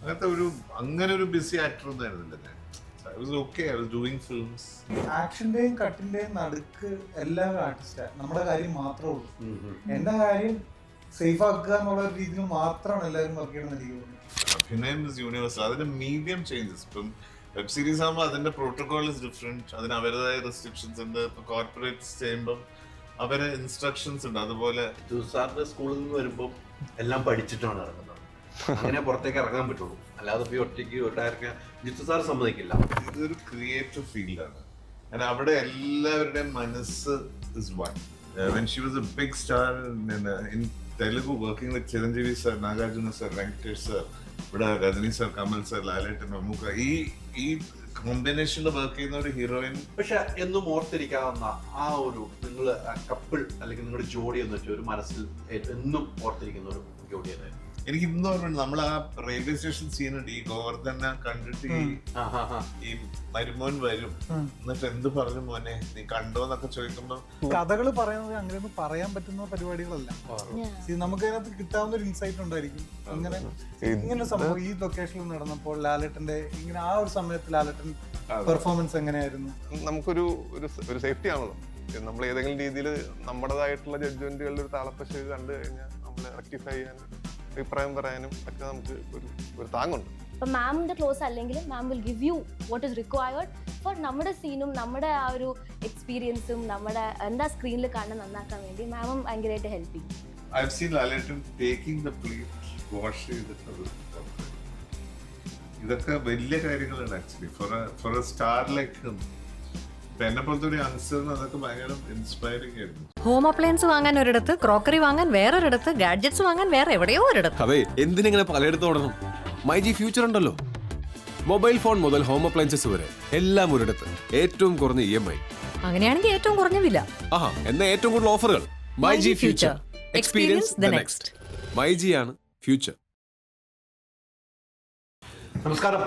അങ്ങനത്തെ അങ്ങനെ ഒരു ബിസി ആക്ടർ ഒന്നും ആയിരുന്നില്ല ഞാൻ. I was okay, I was doing films. ആക്ഷന്റെയും കട്ടിന്റെയും നടുക്ക് എല്ലാം ആർട്ടിസ്റ്റാണ്. നമ്മുടെ കാര്യം മാത്രമേ ഉള്ളൂ. എന്റെ കാര്യം സേഫ് ആക്കുക എന്നുള്ള രീതിയിൽ മാത്രമാണ് എല്ലാവരും വർക്ക് ചെയ്യണമെന്ന് എനിക്ക് തോന്നുന്നു. അഭിനയം ഇസ് യൂണിവേഴ്സൽ. അതിന്റെ മീഡിയം ചേഞ്ചസ്. ഇപ്പം വെബ് സീരീസ് ആകുമ്പോൾ അതിന്റെ പ്രോട്ടോകോൾ ഇസ് ഡിഫറെന്റ്. അതിന് അവരുടേതായ റെസ്ട്രിക്ഷൻസ് ഉണ്ട്. ഇപ്പൊ കോർപ്പറേറ്റ്സ് ചെയ്യുമ്പോൾ അവരെ ഇൻസ്ട്രക്ഷൻസ് ഉണ്ട്. അതുപോലെ സാറിന്റെ സ്കൂളിൽ നിന്ന് വരുമ്പോൾ എല്ലാം പഠിച്ചിട്ടാണ് ഇറങ്ങുന്നത്. അങ്ങനെ പുറത്തേക്ക് ഇറങ്ങാൻ പറ്റുള്ളൂ. അല്ലാതെ പോയി ഒറ്റയ്ക്ക് ഡയറക്റ്റ് ജിത്തു സാർ സമ്മതിക്കില്ല. ഇതൊരു ക്രിയേറ്റീവ് ഫീൽഡാണ്. അവിടെ എല്ലാവരുടെയും മനസ്സ് is one. When she was a big star in Telugu, working with Chiranjeevi sir, Nagarjuna sir, Venkatesh sir, ഇവിടെ രജനി സർ, കമൽ സർ, ലാലേട്ടൻ, മമ്മൂക്ക, ഈ കോമ്പിനേഷനിൽ വർക്ക് ചെയ്യുന്ന ഒരു ഹീറോയിൻ. പക്ഷെ എന്നും ഓർത്തിരിക്കാവുന്ന ആ ഒരു നിങ്ങൾ കപ്പിൾ അല്ലെങ്കിൽ നിങ്ങളുടെ ജോഡി എന്ന് വെച്ചാൽ ഒരു മനസ്സിൽ എന്നും ഓർത്തിരിക്കുന്ന ഒരു ജോഡി അതായിരുന്നു. എനിക്ക് ഇന്ന് ഓർമ്മയുണ്ട്, നമ്മൾ ആ റെയിൽവേ സ്റ്റേഷൻ സീനുണ്ട്. ഈ ഗോവർദ്ധനെ കണ്ടിട്ട് ഈ മരുമോൻ വരും, എന്നിട്ട് എന്ത് പറഞ്ഞു മോനെ നീ കണ്ടോന്നൊക്കെ ചോദിക്കുമ്പോ കഥകൾ പറയുന്നത് അങ്ങനെയൊന്നും പറയാൻ പറ്റുന്ന പരിപാടികളല്ല. നമുക്ക് അതിനകത്ത് കിട്ടാവുന്ന ഒരു ഇൻസൈറ്റ് ഉണ്ടായിരിക്കും. ഇങ്ങനെ സംഭവം ഈ ലൊക്കേഷനിൽ നടന്നപ്പോൾ ലാലേട്ടന്റെ ഇങ്ങനെ ആ ഒരു സമയത്ത് ലാലേട്ടൻ പെർഫോമൻസ് എങ്ങനെയായിരുന്നു? നമുക്കൊരു സേഫ്റ്റി ആണല്ലോ. നമ്മൾ ഏതെങ്കിലും രീതിയിൽ നമ്മുടേതായിട്ടുള്ള ജഡ്ജ്മെന്റുകളുടെ ഒരു താളപ്പശ കണ്ടു കഴിഞ്ഞാൽ നമ്മൾ റെക്ടിഫൈ ചെയ്യാനും അഭിപ്രായം പറയാനും ഒക്കെ നമുക്ക് ഒരു താങ്ങുണ്ട്. ഇപ്പൊ മാമിന്റെ ക്ലോസ് അല്ലെങ്കിൽ ma'am will give you what is required for നമ്മുടെ സീനും നമ്മുടെ ആ ഒരു എക്സ്പീരിയൻസും നമ്മുടെ എന്താ സ്ക്രീനിൽ കാണാൻ നന്നാക്കാൻ വേണ്ടി മാമും ഭയങ്കരമായിട്ട് ഹെൽപ്പ് ചെയ്യും. I have seen Lalettan taking the plate, wash ചെയ്തിട്ട് ഇതൊക്കെ വലിയ കാര്യങ്ങളാണ് actually for a star like എന്നെ പോലത്തെ ഒരു യങ്സ്റ്ററിന് അതൊക്കെ ഭയങ്കര ഇൻസ്പയറിംഗ് ആയിരുന്നു. ഹോം അപ്ലയൻസ് വാങ്ങാൻ ഒരിടത്ത്, ക്രോക്കറി വാങ്ങാൻ വേറൊരിടത്ത്, ഗാഡ്ജറ്റ്സ് വാങ്ങാൻ വേറെ എവിടെയോ ഒരിടത്ത്. അതെ, എന്തിനെങ്ങനെ പലയിടത്തും ഓടണം? മൈജി ഫ്യൂച്ചർ ഉണ്ടല്ലോ. മൊബൈൽ ഫോൺ മുതൽ ഹോം അപ്ലയൻസസ് വരെ എല്ലാം ഒരിടത്ത്. ഏറ്റവും കുറഞ്ഞ EMI. അങ്ങനെയാണെങ്കിൽ ഏറ്റവും കുറഞ്ഞ വില. ആഹാ, എന്നാ ഏറ്റവും കൂടുതൽ ഓഫറുകൾ. MyG future. Experience the next. MyG ആണ് ഫ്യൂച്ചർ. നമസ്കാരം.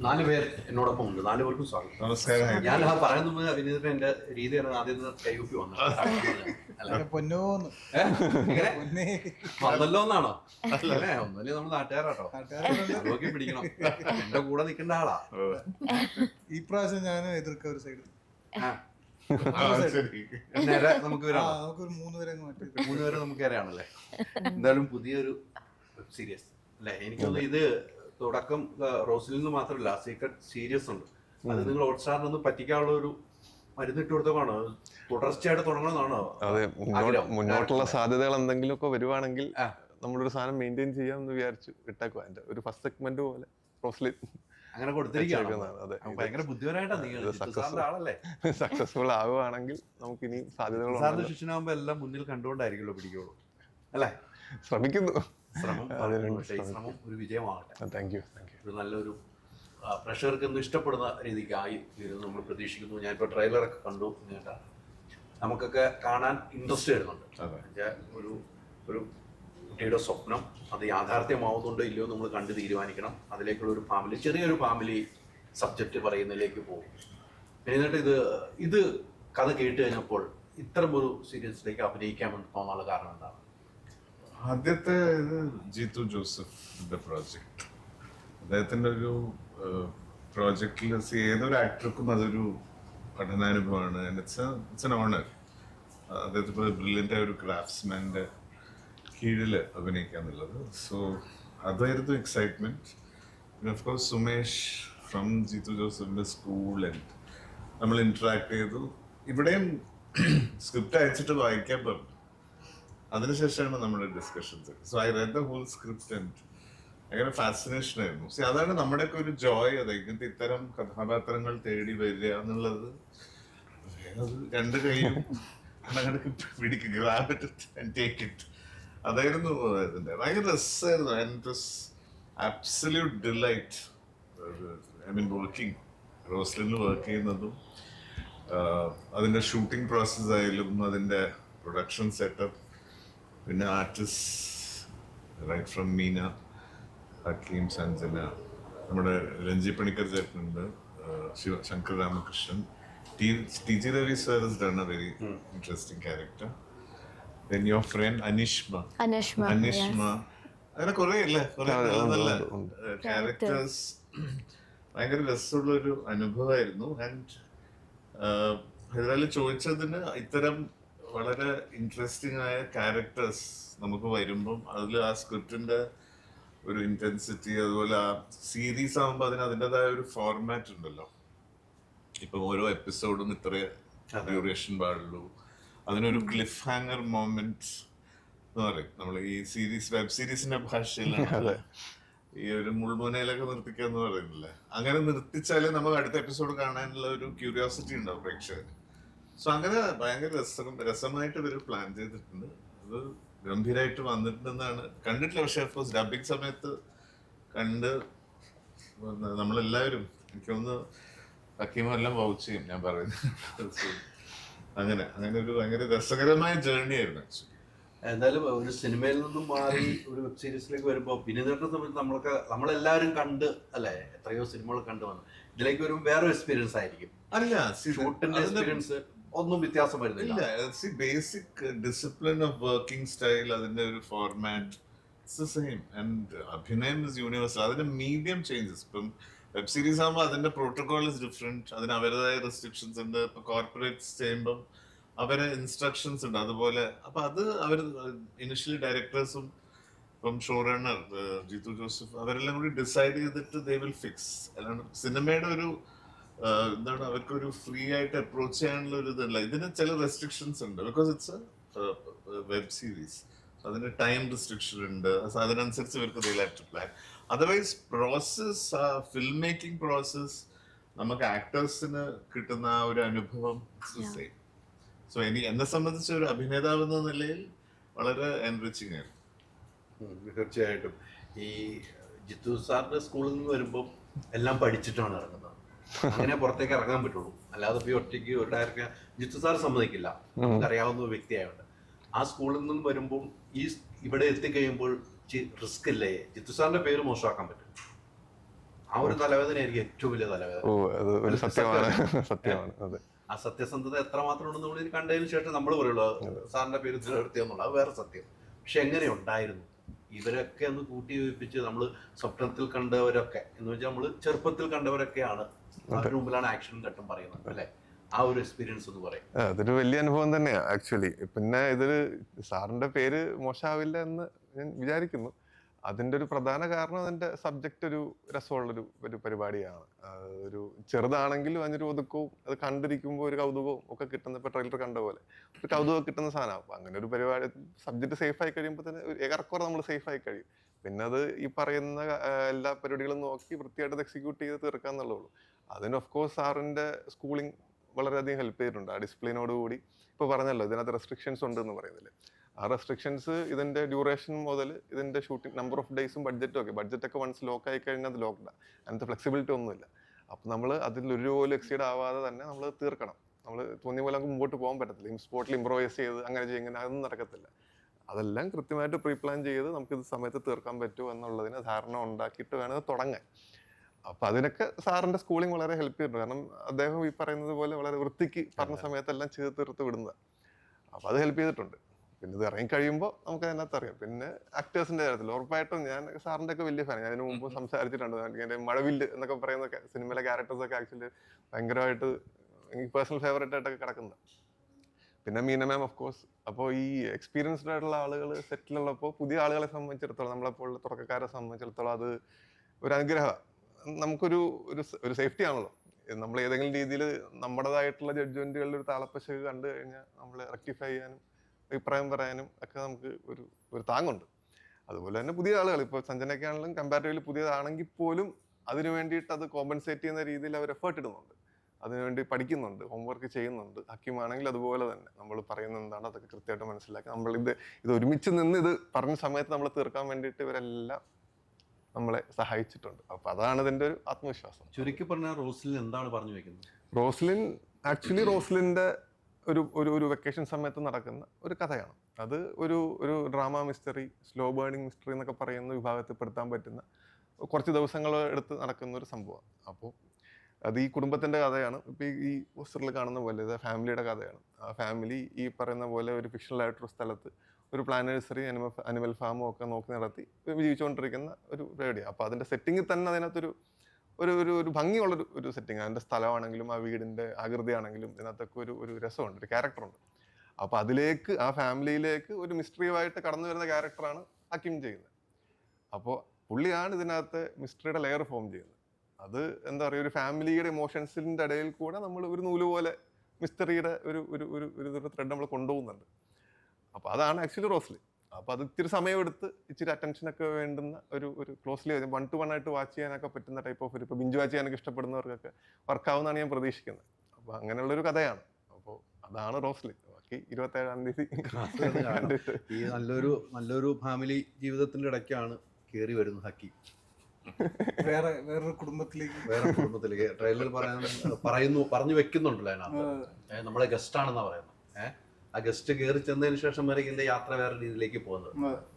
4 പേർ എന്നോടൊപ്പം ഉണ്ട്. 4 പേർക്കും സ്വാഗതം. നമസ്കാരം. ഞാൻ പറയുന്നത് അഭിനേതത്തിന് എന്റെ രീതിയാണ് ആദ്യം കൈയൊപ്പി വന്നത്. വന്നല്ലോ എന്നാണോ? അല്ലേ, ഒന്നല്ലേ നമ്മൾ നാട്ടുകാരാട്ടോ, നോക്കി പിടിക്കണം. എന്റെ കൂടെ നിൽക്കേണ്ട ആളാ. ഈ പ്രാവശ്യം ഞാൻ എതിർക്ക ഒരു സൈഡ് നേരെ നമുക്ക് വരാം. നമുക്കൊരു 3 പേരെ മാറ്റി 3 പേരെ നമുക്ക് വരാണല്ലേ. എന്തായാലും പുതിയൊരു വെബ് സീരീസ് അല്ലേ. എനിക്കൊന്ന് ഇത് തുടക്കം റോസിൽ നിന്ന് മാത്രമല്ല, സീക്രട്ട് സീരീസ് ഉണ്ട്. അത് നിങ്ങൾ ഹോട്ട്സ്റ്റാറിനൊന്ന് പറ്റിക്കാനുള്ള ഒരു മരുന്നിട്ട് കൊടുത്തതാണോ? തുടർച്ചയായിട്ട് തുടങ്ങണമെന്നാണോ? അതെ, മുന്നോട്ടുള്ള സാധ്യതകൾ എന്തെങ്കിലുമൊക്കെ വരുവാണെങ്കിൽ നമ്മളൊരു സാധനം മെയിൻറ്റെയിൻ ചെയ്യാമെന്ന് വിചാരിച്ചു ഇട്ടേക്കുവാ. എന്റെ ഒരു ഫസ്റ്റ് സെഗ്മെന്റ് പോലെ റോസ്ലിൻ അങ്ങനെ കൊടുത്തിരിക്കുകയാണ്. ഭയങ്കര ബുദ്ധിപരമായിട്ടാണ് നിങ്ങൾ ആളല്ലേ. സക്സസ്ഫുൾ ആവുകയാണെങ്കിൽ നമുക്ക് ഇനി സാധ്യതകൾ ശിഷ്യനാകുമ്പോ എല്ലാം മുന്നിൽ കണ്ടുകൊണ്ടായിരിക്കുമല്ലോ പിടിക്കുള്ളൂ അല്ലേ. ശ്രമിക്കുന്നു. ശ്രമം ഒരു വിജയമാകട്ടെ. Thank you. ഒരു നല്ലൊരു പ്രേക്ഷകർക്ക് ഒന്ന് ഇഷ്ടപ്പെടുന്ന രീതിക്ക് ആയി തീരുന്നു നമ്മൾ പ്രതീക്ഷിക്കുന്നു. ഞാനിപ്പോൾ ട്രെയിലറൊക്കെ കണ്ടു. കേട്ടാ നമുക്കൊക്കെ കാണാൻ ഇൻട്രസ്റ്റ് വരുന്നുണ്ട്. ഒരു കുട്ടിയുടെ സ്വപ്നം അത് യാഥാർത്ഥ്യമാവുന്നുണ്ടോ ഇല്ലയോ നമ്മൾ കണ്ട് തീരുമാനിക്കണം. അതിലേക്കുള്ള ഒരു ഫാമിലി, ചെറിയൊരു ഫാമിലി സബ്ജക്റ്റ് പറയുന്നതിലേക്ക് പോകും. എന്നിട്ട് ഇത് കഥ കേട്ട് കഴിഞ്ഞപ്പോൾ ഇത്തരം ഒരു സീരിയസിലേക്ക് അഭിനയിക്കാമെന്ന് തോന്നാനുള്ള കാരണം എന്താണ്? ആദ്യത്തെ ജിത്തു ജോസഫിന്റെ പ്രോജക്റ്റ്, അദ്ദേഹത്തിന്റെ ഒരു പ്രോജക്റ്റിൽ ഏതൊരു ആക്ടർക്കും അതൊരു പഠനാനുഭവമാണ്. It's an owner. അദ്ദേഹത്തെ പോലെ ബ്രില്യൻ്റ് ആയ ഒരു ക്രാഫ്റ്റ്സ്മാൻ്റെ കീഴിൽ അഭിനയിക്കാന്നുള്ളത്. സോ അതായിരുന്നു എക്സൈറ്റ്മെന്റ്. പിന്നെ of course Sumesh from Jithu ജോസഫിന്റെ സ്കൂൾ ആൻഡ് നമ്മൾ ഇന്ററാക്ട് ചെയ്തു. ഇവിടെയും സ്ക്രിപ്റ്റ് അയച്ചിട്ട് വായിക്കാൻ പറഞ്ഞു. അതിനുശേഷമാണ് നമ്മുടെ discussions. So I read the whole script and ഭയങ്കര ഫാസിനേഷൻ ആയിരുന്നു. സോ അതാണ് നമ്മുടെയൊക്കെ ഒരു ജോയ്. അത് ഇങ്ങനത്തെ ഇത്തരം കഥാപാത്രങ്ങൾ തേടി വരിക എന്നുള്ളത്. രണ്ട് കൈയും അങ്ങോട്ട് പിടിക്കുക, grab it and take it. അതായിരുന്നു ഇതിന്റെ ഭയങ്കര രസമായിരുന്നു. And it was absolute delight. I mean working റോസ്ലിനിൽ വർക്ക് ചെയ്യുന്നതും അതിന്റെ ഷൂട്ടിംഗ് പ്രോസസ് ആയാലും അതിന്റെ പ്രൊഡക്ഷൻ സെറ്റപ്പ്, പിന്നെ artist right from Meena, Hakkim, Sanjana, നമ്മുടെ രഞ്ജി പണിക്കർ ചേട്ടനുണ്ട്, Shankar Ramakrishnan, TG Ravi sir has done a very interesting character. Then your friend Anishma. Anishma. Yes. അങ്ങനെ കുറെ അല്ലേ, കുറെ അതെ, നല്ല ഉണ്ട്, നല്ല ഉണ്ട്. ക്യാരക്ടേഴ്സ്. ഭയങ്കര രസമുള്ളൊരു അനുഭവമായിരുന്നു. ആൻഡ് ഹൈദരാലി ചോദിച്ചതിന് ഇത്തരം വളരെ ഇൻട്രസ്റ്റിംഗ് ആയ ക്യാരക്ടേഴ്സ് നമുക്ക് വരുമ്പം അതിൽ ആ സ്ക്രിപ്റ്റിന്റെ ഒരു ഇന്റൻസിറ്റി, അതുപോലെ ആ സീരീസ് ആകുമ്പോൾ അതിന് അതിൻ്റെതായ ഒരു ഫോർമാറ്റ് ഉണ്ടല്ലോ. ഇപ്പം ഓരോ എപ്പിസോഡും ഇത്ര ഡ്യൂറേഷൻ പാടുള്ളൂ, അതിനൊരു ക്ലിഫ് ഹാങ്ങർ മൊമെന്റ് എന്ന് പറയും നമ്മൾ ഈ സീരീസ്, വെബ് സീരീസിന്റെ ഭാഷയിലാണ് ഈ ഒരു മുൾമുനയിലൊക്കെ നിർത്തിക്കാന്ന് പറയുന്നില്ലേ, അങ്ങനെ നിർത്തിച്ചാലേ നമുക്ക് അടുത്ത എപ്പിസോഡ് കാണാനുള്ള ഒരു ക്യൂരിയോസിറ്റി ഉണ്ടാവും പ്രേക്ഷകന്. സോ അങ്ങനെ ഭയങ്കര രസമായിട്ട് ഇവർ പ്ലാൻ ചെയ്തിട്ടുണ്ട്. അത് ഗംഭീരമായിട്ട് വന്നിട്ടുണ്ടെന്നാണ്. കണ്ടിട്ടില്ല, പക്ഷെ അഫ്കോഴ്സ് ഡബിങ് സമയത്ത് കണ്ട് നമ്മളെല്ലാവരും, എനിക്കൊന്ന് ഹക്കീമെല്ലാം വൗച്ച് ചെയ്യും ഞാൻ പറയുന്നത്. അങ്ങനെ ഒരു ഭയങ്കര രസകരമായ ജേർണി ആയിരുന്നു ആക്ച്വലി. എന്തായാലും ഒരു സിനിമയിൽ നിന്നും മാറി ഒരു വെബ് സീരീസിലേക്ക് വരുമ്പോൾ വിനീതേട്ടനെ സംബന്ധിച്ച് നമ്മളെല്ലാവരും കണ്ട് അല്ലേ, എത്രയോ സിനിമകൾ കണ്ടു വന്നു. ഇതിലേക്ക് വരുമ്പോൾ വേറെ എക്സ്പീരിയൻസ് ആയിരിക്കും. അല്ല, ഷൂട്ടിന്റെ എക്സ്പീരിയൻസ് ഒന്നും വ്യത്യാസം വരുന്നില്ല. Basic discipline of working style, അതിന്റെ ഒരു format it's the same. And അഭിനയം ഇസ് യൂണിവേഴ്സൽ. അതിന്റെ മീഡിയം ചേഞ്ചസ്. ഇപ്പം വെബ് സീരീസ് ആകുമ്പോൾ അതിന്റെ പ്രോട്ടോകോൾ ഇസ് ഡിഫറെന്റ്, അതിന് അവരുടേതായ റെസ്ട്രിക്ഷൻസ് ഉണ്ട്. ഇപ്പൊ കോർപ്പറേറ്റ്സ് ചെയ്യുമ്പം അവരെ ഇൻസ്ട്രക്ഷൻസ് ഉണ്ട് അതുപോലെ. അപ്പൊ അത് അവർ ഇനിഷ്യലി ഡയറക്ടേഴ്സും ഇപ്പം ഷോ റണ്ണർ ജിത്തു ജോസഫ് അവരെല്ലാം കൂടി ഡിസൈഡ് ചെയ്തിട്ട് ദേ വിൽ ഫിക്സ്. അല്ലാണ്ട് സിനിമയുടെ ഒരു എന്താണ്, അവർക്കൊരു ഫ്രീ ആയിട്ട് അപ്രോച്ച് ചെയ്യാനുള്ള ഒരു ഇതല്ല. ഇതിന് ചില റെസ്ട്രിക്ഷൻസ് ഉണ്ട്, because it's a web series. അതിന് ടൈം റെസ്ട്രിക്ഷൻ ഉണ്ട്. അതിനനുസരിച്ച് ഇവർക്ക് they have to plan. Otherwise process, film making process, നമുക്ക് ആക്ടേഴ്സിന് കിട്ടുന്ന ആ ഒരു അനുഭവം സെയിം. സോ എന്നെ സംബന്ധിച്ച് ഒരു അഭിനേതാവ് എന്ന നിലയിൽ വളരെ എൻറിച്ചിങ് ആയിരുന്നു. തീർച്ചയായിട്ടും. ഈ ജിത്തു സാറിന്റെ സ്കൂളിൽ നിന്ന് വരുമ്പോൾ എല്ലാം പഠിച്ചിട്ടാണ് ഇറങ്ങുന്നത്. അങ്ങനെ പുറത്തേക്ക് ഇറങ്ങാൻ പറ്റുള്ളൂ. അല്ലാതെ ഇപ്പോൾ ഒറ്റയ്ക്ക് ഒരു ഡയറക്ടർ ജിത്തു സാർ സമ്മതിക്കില്ല, അറിയാവുന്ന ഒരു വ്യക്തിയായതുകൊണ്ട്. ആ സ്കൂളിൽ നിന്നും വരുമ്പോൾ ഈ ഇവിടെ എത്തിക്കഴിയുമ്പോൾ റിസ്ക് ഇല്ലേ, ജിത്തു സാറിന്റെ പേര് മോശമാക്കാൻ പറ്റും. ആ ഒരു തലവേദനയായിരിക്കും ഏറ്റവും വലിയ തലവേദന. ആ സത്യസന്ധത എത്രമാത്രം ഉണ്ടെന്ന് നമ്മൾ കണ്ടതിന് ശേഷം നമ്മൾ പറയുള്ളൂ സാറിന്റെ പേര് നിലനിർത്തിയെന്നുള്ള, അത് വേറെ സത്യം. പക്ഷെ എങ്ങനെ ഉണ്ടായിരുന്നു ഇവരൊക്കെ ഒന്ന് കൂട്ടി യോജിപ്പിച്ച് നമ്മൾ സ്വപ്നത്തിൽ കണ്ടവരൊക്കെ എന്ന് വെച്ചാൽ നമ്മൾ ചെറുപ്പത്തിൽ കണ്ടവരൊക്കെയാണ് അവരുടെ മുമ്പിലാണ് ആക്ഷനും കട്ടും പറയുന്നത് അല്ലെ. ആ ഒരു എക്സ്പീരിയൻസ് എന്ന് പറയും. അതൊരു വലിയ അനുഭവം തന്നെയാണ് ആക്ച്വലി. പിന്നെ ഇതൊരു സാറിന്റെ പേര് മോശമാവില്ല എന്ന് ഞാൻ വിചാരിക്കുന്നു. അതിന്റെ ഒരു പ്രധാന കാരണം അതിന്റെ സബ്ജക്റ്റ് ഒരു രസമുള്ളൊരു ഒരു പരിപാടിയാണ്. ഒരു ചെറുതാണെങ്കിലും അതിനൊരു ഒതുക്കവും അത് കണ്ടിരിക്കുമ്പോൾ ഒരു കൗതുകവും ഒക്കെ കിട്ടുന്ന, ഇപ്പൊ ട്രെയിലർ കണ്ട പോലെ ഒരു കൗതുകം കിട്ടുന്ന സാധനമാണ്. അപ്പൊ അങ്ങനെ ഒരു പരിപാടി സബ്ജക്ട് സേഫ് ആയി കഴിയുമ്പോൾ തന്നെ ഏറെക്കുറെ നമ്മൾ സേഫ് ആയി കഴിയും. പിന്നെ അത് ഈ പറയുന്ന എല്ലാ പരിപാടികളും നോക്കി വൃത്തിയായിട്ട് എക്സിക്യൂട്ട് ചെയ്ത് തീർക്കാന്നുള്ളൂ. അതിന് ഓഫ് കോഴ്സ് സാറിന്റെ സ്കൂളിംഗ് വളരെയധികം ഹെൽപ്പ് ചെയ്തിട്ടുണ്ട്. ആ ഡിസിപ്ലിനോടുകൂടി ഇപ്പൊ പറഞ്ഞല്ലോ ഇതിനകത്ത് റെസ്ട്രിക്ഷൻസ് ഉണ്ട് എന്ന് പറയുന്നില്ലേ, ആ റെസ്ട്രിക്ഷൻസ് ഇതിന്റെ ഡ്യൂറേഷൻ മുതൽ ഇതിന്റെ ഷൂട്ടിംഗ് നമ്പർ ഓഫ് ഡേയ്സും ബഡ്ജറ്റൊക്കെ വൺസ് ലോക്ക് ആയി കഴിഞ്ഞാൽ അത് ലോക്ക്ഡാണ്. അങ്ങനത്തെ ഫ്ലെക്സിബിലിറ്റി ഒന്നുമില്ല. അപ്പൊ നമ്മൾ അതിൽ ഒരു പോലും എക്സീഡ് ആവാതെ തന്നെ നമ്മൾ തീർക്കണം. നമ്മൾ തോന്നിയ പോലെ നമുക്ക് മുമ്പോട്ട് പോകാൻ പറ്റത്തില്ല. സ്പോട്ടിൽ ഇംപ്രോവൈസ് ചെയ്ത് അങ്ങനെ ചെയ്യുന്ന അതൊന്നും നടക്കത്തില്ല. അതെല്ലാം കൃത്യമായിട്ട് പ്രീ പ്ലാൻ ചെയ്ത് നമുക്കിത് സമയത്ത് തീർക്കാൻ പറ്റുമോ എന്നുള്ളതിന് ധാരണ ഉണ്ടാക്കിയിട്ട് വേണം തുടങ്ങാൻ. അപ്പൊ അതിനൊക്കെ സാറിന്റെ സ്കൂളിംഗ് വളരെ ഹെൽപ്പ് ചെയ്തിട്ടുണ്ട്. കാരണം അദ്ദേഹം ഈ പറയുന്നത് പോലെ വളരെ വൃത്തിക്ക് പറഞ്ഞ സമയത്തെല്ലാം ചെയ്ത് തീർത്ത് വിടുന്നത്. അപ്പൊ അത് ഹെൽപ്പ് ചെയ്തിട്ടുണ്ട്. പിന്നെ ഇത് ഇറങ്ങി കഴിയുമ്പോൾ നമുക്ക് അതിനകത്ത് അറിയാം. പിന്നെ ആക്ടേഴ്സിന്റെ കാര്യത്തിൽ ഉറപ്പായിട്ടും ഞാൻ സാറിന്റെ ഒക്കെ വലിയ ഫാൻ. ഞാൻ അതിന് മുമ്പ് സംസാരിച്ചിട്ടുണ്ട്. മഴവില്ല് എന്നൊക്കെ പറയുന്ന സിനിമയിലെ ക്യാരക്ടേഴ്സ് ഒക്കെ ആക്ച്വലി ഭയങ്കരമായിട്ട് എനിക്ക് പേഴ്സണൽ ഫേവറേറ്റ് ആയിട്ടൊക്കെ കിടക്കുന്നത്. പിന്നെ മീന മാം ഓഫ് കോഴ്സ്. അപ്പോൾ ഈ എക്സ്പീരിയൻസ്ഡ് ആയിട്ടുള്ള ആളുകൾ സെറ്റിലുള്ളപ്പോൾ പുതിയ ആളുകളെ സംബന്ധിച്ചിടത്തോളം, നമ്മളെപ്പോലുള്ള തുടക്കക്കാരെ സംബന്ധിച്ചിടത്തോളം അത് ഒരു അനുഗ്രഹമാണ്. നമുക്കൊരു ഒരു സേഫ്റ്റി ആണല്ലോ. നമ്മൾ ഏതെങ്കിലും രീതിയിൽ നമ്മുടേതായിട്ടുള്ള ജഡ്ജ്മെന്റുകളിൽ ഒരു താളപ്പശക് കണ്ടു കഴിഞ്ഞാൽ നമ്മൾ റെക്ടിഫൈ ചെയ്യാനും അഭിപ്രായം പറയാനും ഒക്കെ നമുക്ക് ഒരു താങ്ങുണ്ട്. അതുപോലെ തന്നെ പുതിയ ആളുകൾ ഇപ്പോൾ സഞ്ജനൊക്കെ ആണെങ്കിലും കമ്പാരിറ്റീവ്ലി പുതിയതാണെങ്കിൽ പോലും അതിനു വേണ്ടിയിട്ട് അത് കോമ്പൻസേറ്റ് ചെയ്യുന്ന രീതിയിൽ അവർ എഫേർട്ട് ഇടുന്നുണ്ട്, അതിനുവേണ്ടി പഠിക്കുന്നുണ്ട്, ഹോംവർക്ക് ചെയ്യുന്നുണ്ട്. ഹക്കീമാണെങ്കിൽ അതുപോലെ തന്നെ നമ്മൾ പറയുന്നത് എന്താണ് അതൊക്കെ കൃത്യമായിട്ട് മനസ്സിലാക്കി നമ്മൾ ഇത് ഒരുമിച്ച് നിന്ന് ഇത് പറഞ്ഞ സമയത്ത് നമ്മൾ തീർക്കാൻ വേണ്ടിയിട്ട് ഇവരെല്ലാം നമ്മളെ സഹായിച്ചിട്ടുണ്ട്. അപ്പൊ അതാണ് ഇതിന്റെ ഒരു ആത്മവിശ്വാസം. ചുരുക്കി പറഞ്ഞാൽ റോസ്ലിൻ എന്താണ് പറഞ്ഞു വെക്കുന്നത്? റോസ്ലിന്റെ ഒരു വെക്കേഷൻ സമയത്ത് നടക്കുന്ന ഒരു കഥയാണ്. അത് ഒരു drama mystery, slow burning mystery എന്നൊക്കെ പറയുന്ന വിഭാഗത്തിൽപ്പെടുത്താൻ പറ്റുന്ന കുറച്ച് ദിവസങ്ങൾ എടുത്ത് നടക്കുന്ന ഒരു സംഭവമാണ്. അപ്പോൾ അത് ഈ കുടുംബത്തിന്റെ കഥയാണ്. ഇപ്പൊ ഈ പോസ്റ്ററിൽ കാണുന്ന പോലെ ഇത് ഫാമിലിയുടെ കഥയാണ്. ആ ഫാമിലി ഈ പറയുന്ന പോലെ ഒരു ഫിക്ഷണൽ ആയിട്ടൊരു സ്ഥലത്ത് ഒരു പ്ലാന്റ് നഴ്സറി അനിമൽ ഫാമും ഒക്കെ നോക്കി നടത്തി ജീവിച്ചുകൊണ്ടിരിക്കുന്ന ഒരു പരിപാടിയാണ്. അപ്പോൾ അതിൻ്റെ സെറ്റിങ്ങിൽ തന്നെ അതിനകത്തൊരു ഒരു ഒരു ഒരു ഭംഗിയുള്ളൊരു ഒരു സെറ്റിങ്. അതിൻ്റെ സ്ഥലമാണെങ്കിലും ആ വീടിൻ്റെ ആകൃതിയാണെങ്കിലും ഇതിനകത്തൊക്കെ ഒരു രസമുണ്ട്, ഒരു ക്യാരക്ടറുണ്ട്. അപ്പോൾ അതിലേക്ക് ആ ഫാമിലിയിലേക്ക് ഒരു മിസ്റ്ററിയുമായിട്ട് കടന്നു വരുന്ന ക്യാരക്ടറാണ് ഹക്കീം ചെയ്യുന്നത്. അപ്പോൾ പുള്ളിയാണ് ഇതിനകത്ത് മിസ്റ്ററിയുടെ ലെയർ ഫോം ചെയ്യുന്നത്. അത് എന്താ പറയുക, ഒരു ഫാമിലിയുടെ ഇമോഷൻസിൻ്റെ ഇടയിൽ കൂടെ നമ്മൾ ഒരു നൂല് പോലെ മിസ്റ്ററിയുടെ ഒരു ഒരു ഒരു ഒരു ത്രെഡ് നമ്മൾ കൊണ്ടുപോകുന്നുണ്ട്. അപ്പോൾ അതാണ് ആക്ച്വലി റോസ്ലി. അപ്പോൾ അത് ഇത്തിരി സമയമെടുത്ത് ഇച്ചിരി അറ്റൻഷനൊക്കെ വേണ്ടുന്ന ഒരു ക്ലോസ്ലി 1-to-1 ആയിട്ട് വാച്ച് ചെയ്യാനൊക്കെ പറ്റുന്ന ടൈപ്പ് ഓഫ് ഇപ്പോൾ ബിഞ്ച് വാച്ച് ചെയ്യാനൊക്കെ ഇഷ്ടപ്പെടുന്നവർക്കൊക്കെ വർക്കാവുന്നതാണ് ഞാൻ പ്രതീക്ഷിക്കുന്നത്. അപ്പോൾ അങ്ങനെയുള്ളൊരു കഥയാണ്. അപ്പോൾ അതാണ് റോസ്ലി. ബാക്കി 27-ാം തീയതി കണ്ടിട്ട് ഈ നല്ലൊരു ഫാമിലി ജീവിതത്തിന്റെ ഇടയ്ക്കാണ് കയറി വരുന്നത് ഹക്കീം. വേറൊരു കുടുംബത്തിലേക്ക് ട്രെയിലർ പറഞ്ഞു വെക്കുന്നുണ്ടല്ലോ അതിനകത്ത്. നമ്മളെ ഗസ്റ്റ് ആണെന്നാ പറയുന്നത്. ആ ഗസ്റ്റ് കയറി ചെന്നതിന് ശേഷം വരെ ഇതിന്റെ യാത്ര വേറെ രീതിയിലേക്ക് പോകുന്നത്.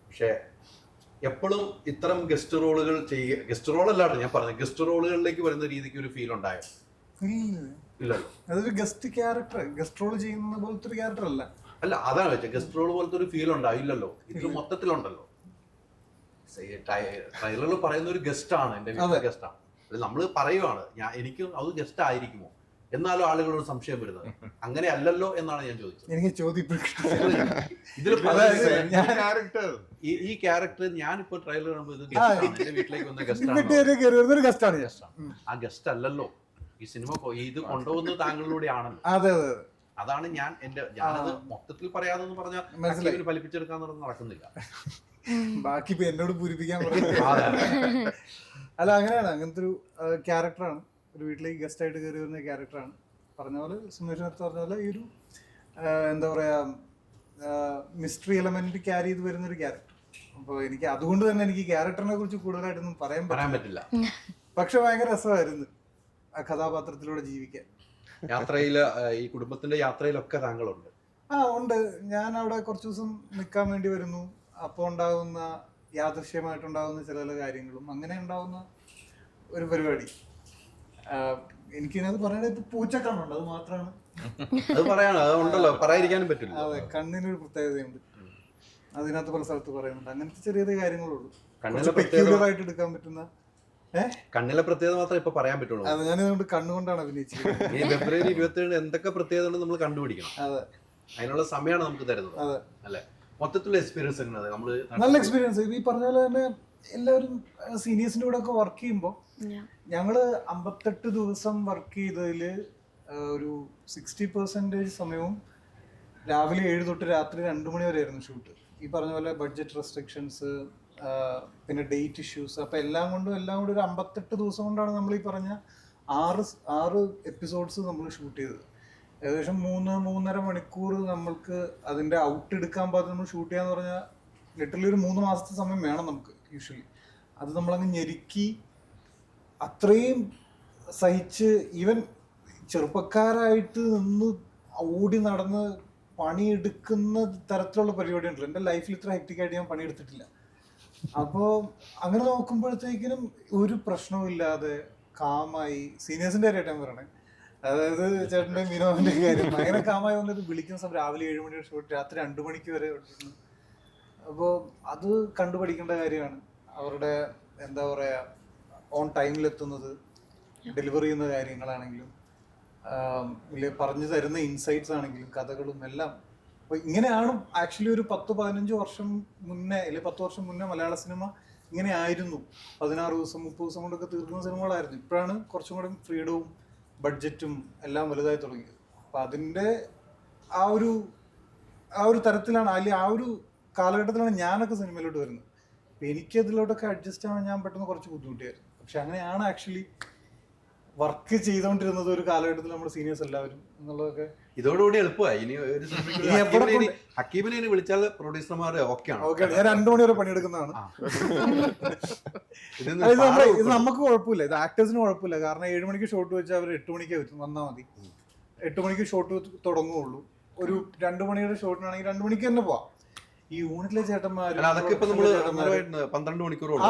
പക്ഷെ എപ്പോഴും ഇത്തരം ഗസ്റ്റ് റോളുകൾ ഗസ്റ്റ് റോൾ അല്ലാണ്ട് ഞാൻ പറഞ്ഞത്, ഗസ്റ്റ് റോളുകളിലേക്ക് വരുന്ന രീതിക്ക് ഒരു ഫീൽ ഉണ്ടായോ? ഇല്ലല്ലോ. അതൊരു ഗസ്റ്റ് ക്യാരക്ടർ, ഗസ്റ്റ് റോൾ ചെയ്യുന്ന പോലത്തെ ഒരു ക്യാരക്ടർ അല്ല. അല്ല, അതാണ് വെച്ചാൽ ഗസ്റ്റ് റോൾ പോലത്തെ ഒരു ഫീൽ ഉണ്ടാവില്ലല്ലോ. ഇത് മൊത്തത്തിലുണ്ടല്ലോ. ട്രെയിലറിൽ പറയുന്ന ഒരു ഗസ്റ്റ് ആണ്, എന്റെ വീട്ടിലെ ഗസ്റ്റ് ആണ്. നമ്മള് പറയുവാണ് എനിക്ക് അത് ഗസ്റ്റ് ആയിരിക്കുമോ എന്നാലും ആളുകളോട് സംശയം വരുന്നത്. അങ്ങനെ അല്ലല്ലോ എന്നാണ് ഞാൻ ചോദിച്ചത്. എനിക്ക് ചോദ്യം ഈ ക്യാരക്ടർ ഞാനിപ്പോ ട്രെയിലർ കാണുമ്പോൾ ഇത് ഗസ്റ്റ് ആണ്, എന്റെ വീട്ടിലേക്ക് വന്ന ഗസ്റ്റ് ആണ്. ആ ഗസ്റ്റ് അല്ലല്ലോ ഈ സിനിമ ഇത് കൊണ്ടുപോകുന്നത് താങ്കളിലൂടെ ആണല്ലോ. അതാണ് ഞാനത് മൊത്തത്തിൽ പറയാതെന്ന് പറഞ്ഞാൽ ഫലിപ്പിച്ചെടുക്കാൻ നടക്കുന്നില്ല. ബാക്കി എന്നോട് പൂരിപ്പിക്കാൻ അല്ല, അങ്ങനെയാണ്. അങ്ങനത്തെ ഒരു ക്യാരക്ടറാണ്. ഒരു വീട്ടിലേക്ക് ഗസ്റ്റ് ആയിട്ട് കയറി വരുന്ന ക്യാരക്ടറാണ്. പറഞ്ഞ പോലെ സുമേഷ് നേരത്തെ പറഞ്ഞ പോലെ ഈ ഒരു എന്താ പറയാ മിസ്റ്ററി എലമെന്റ് ക്യാരി ചെയ്ത് വരുന്നൊരു ക്യാരക്ടർ. അപ്പോൾ എനിക്ക് അതുകൊണ്ട് തന്നെ എനിക്ക് ക്യാരക്ടറിനെ കുറിച്ച് കൂടുതലായിട്ടൊന്നും പറയാൻ പറ്റില്ല. പക്ഷെ ഭയങ്കര രസമായിരുന്നു ആ കഥാപാത്രത്തിലൂടെ ജീവിക്കാൻ. യാത്രയില് ഈ കുടുംബത്തിന്റെ യാത്രയിലൊക്കെ താങ്കളുണ്ട്. ഉണ്ട്. ഞാൻ അവിടെ കുറച്ച് ദിവസം നിൽക്കാൻ വേണ്ടി വരുന്നു. അപ്പോൾ ഉണ്ടാകുന്ന യാദൃശ്യമായിട്ടുണ്ടാകുന്ന ചില കാര്യങ്ങളും അങ്ങനെ ഉണ്ടാകുന്ന ഒരു പരിപാടി. എനിക്കിത് പറയണത് ഇപ്പൊ പൂച്ചക്കണ്ണുണ്ട്, അത് മാത്രമാണ് പറയാതിരിക്കാനും പറ്റില്ല. അതെ, കണ്ണിനൊരു പ്രത്യേകതയുണ്ട്. അതിനകത്ത് പല സ്ഥലത്ത് പറയുന്നുണ്ട്. അങ്ങനത്തെ ചെറിയ കാര്യങ്ങളുള്ളൂ പെക്യുലറായിട്ട് എടുക്കാൻ പറ്റുന്ന. കണ്ണിലെ പ്രത്യേകത മാത്രമേ ഇപ്പൊ പറയാൻ പറ്റുള്ളൂ. അതെ, ഞാനിതുകൊണ്ട് കണ്ണുകൊണ്ടാണ് അഭിനയിച്ചത്. ഫെബ്രുവരി 27 എന്തൊക്കെ പ്രത്യേകത ഉണ്ട് നമ്മൾ കണ്ടുപിടിക്കണം. അതെ, അതിനുള്ള സമയമാണ് നമുക്ക് തരുന്നത്. അതെ അല്ലെ, മൊത്തത്തിലുള്ള എക്സ്പീരിയൻസ് എങ്ങനെയാണ്? നമ്മള് നല്ല എക്സ്പീരിയൻസ്. ഈ പറഞ്ഞ പോലെ തന്നെ എല്ലാവരും സീനിയേഴ്സിന്റെ കൂടെ ഒക്കെ വർക്ക് ചെയ്യുമ്പോൾ ഞങ്ങള് 58 ദിവസം വർക്ക് ചെയ്തതില് ഒരു 60% സമയവും രാവിലെ 7 തൊട്ട് രാത്രി 2 മണി വരെ ആയിരുന്നു ഷൂട്ട്. ഈ പറഞ്ഞ പോലെ ബഡ്ജറ്റ് റെസ്ട്രിക്ഷൻസ്, പിന്നെ ഡേറ്റ് ഇഷ്യൂസ്, അപ്പൊ എല്ലാം കൂടി ഒരു 58 ദിവസം കൊണ്ടാണ് നമ്മൾ ഈ പറഞ്ഞ 6 എപ്പിസോഡ്സ് നമ്മൾ ഷൂട്ട് ചെയ്തത്. ഏകദേശം 3-3.5 മണിക്കൂർ നമ്മൾക്ക് അതിന്റെ ഔട്ട് എടുക്കാൻ പാകത്തിൽ നമ്മൾ ഷൂട്ട് ചെയ്യാന്ന് പറഞ്ഞാൽ ലിറ്ററലി ഒരു 3 മാസത്തെ സമയം വേണം നമുക്ക് യൂഷ്വലി. അത് നമ്മളങ്ങ് ഞെരുക്കി അത്രയും സഹിച്ച്, ഈവൻ ചെറുപ്പക്കാരായിട്ട് നിന്ന് ഓടി നടന്ന് പണിയെടുക്കുന്ന തരത്തിലുള്ള പരിപാടി ഉണ്ടല്ലോ. എൻ്റെ ലൈഫിൽ ഇത്ര ഹെക്റ്റിക്കായിട്ട് ഞാൻ പണിയെടുത്തിട്ടില്ല. അപ്പോൾ അങ്ങനെ നോക്കുമ്പോഴത്തേക്കിനും ഒരു പ്രശ്നവുമില്ലാതെ കാമായി, സീനിയേഴ്സിൻ്റെ കാര്യമായിട്ട് ഞാൻ പറയണേ, അതായത് ചേട്ടൻ്റെ വിനോദിൻ്റെ കാര്യം, അങ്ങനെ കാമായി വന്നിട്ട് വിളിക്കുന്ന സമയം രാവിലെ 7 മണിയുടെ ഷൂട്ട് രാത്രി 2 മണിക്ക് വരെ വിളിക്കുന്നു. അപ്പോൾ അത് കണ്ടുപഠിക്കേണ്ട കാര്യമാണ്. അവരുടെ എന്താ പറയുക ഓൺ ടൈമിലെത്തുന്നത്, ഡെലിവറി ചെയ്യുന്ന കാര്യങ്ങളാണെങ്കിലും പറഞ്ഞു തരുന്ന ഇൻസൈറ്റ്സ് ആണെങ്കിലും കഥകളും എല്ലാം. അപ്പോൾ ഇങ്ങനെയാണ് ആക്ച്വലി ഒരു 10-15 വർഷം മുന്നേ അല്ലെങ്കിൽ 10 വർഷം മുന്നേ മലയാള സിനിമ ഇങ്ങനെ ആയിരുന്നു. 16 ദിവസം 30 ദിവസം കൊണ്ടൊക്കെ തീർക്കുന്ന സിനിമകളായിരുന്നു. ഇപ്പോഴാണ് കുറച്ചും കൂടെ ഫ്രീഡവും ബഡ്ജറ്റും എല്ലാം വലുതായി തുടങ്ങിയത്. അപ്പം അതിൻ്റെ ആ ഒരു തരത്തിലാണ്, അല്ലെങ്കിൽ ആ ഒരു കാലഘട്ടത്തിലാണ് ഞാനൊക്കെ സിനിമയിലോട്ട് വരുന്നത്. അപ്പം എനിക്കതിലോട്ടൊക്കെ അഡ്ജസ്റ്റ് ആവാൻ ഞാൻ പെട്ടെന്ന് കുറച്ച് ബുദ്ധിമുട്ടിയായിരുന്നു. പക്ഷെ അങ്ങനെയാണ് ആക്ച്വലി വർക്ക് ചെയ്തുകൊണ്ടിരുന്നത് ഒരു കാലഘട്ടത്തിൽ നമ്മുടെ സീനിയേഴ്സ് എല്ലാവരും എന്നുള്ളതൊക്കെ ഇതോടുകൂടി എളുപ്പമായി. ഇനി ഒരു ഹക്കീമിനെ വിളിച്ചാൽ പ്രൊഡ്യൂസർമാർ ഓക്കെയാണ്. ഞാൻ 2 മണി വരെ പണിയെടുക്കുന്നതാണ്. ഇത് നമുക്ക് കുഴപ്പമില്ല, ഇത് ആക്ടേഴ്സിന് കുഴപ്പമില്ല. കാരണം 7 മണിക്ക് ഷോട്ട് വെച്ചാൽ അവർ 8 മണിക്ക് വന്നാൽ മതി. 8 മണിക്ക് ഷോട്ട് തുടങ്ങുകയുള്ളൂ. ഒരു 2 മണിയുടെ ഷോട്ടിനാണെങ്കിൽ 2 മണിക്ക് തന്നെ പോവാം. ഈ യൂണിറ്റിലെ ചേട്ടന്മാർ അതൊക്കെ ഇപ്പൊ നമ്മള് 12 മണിക്കൂറോളം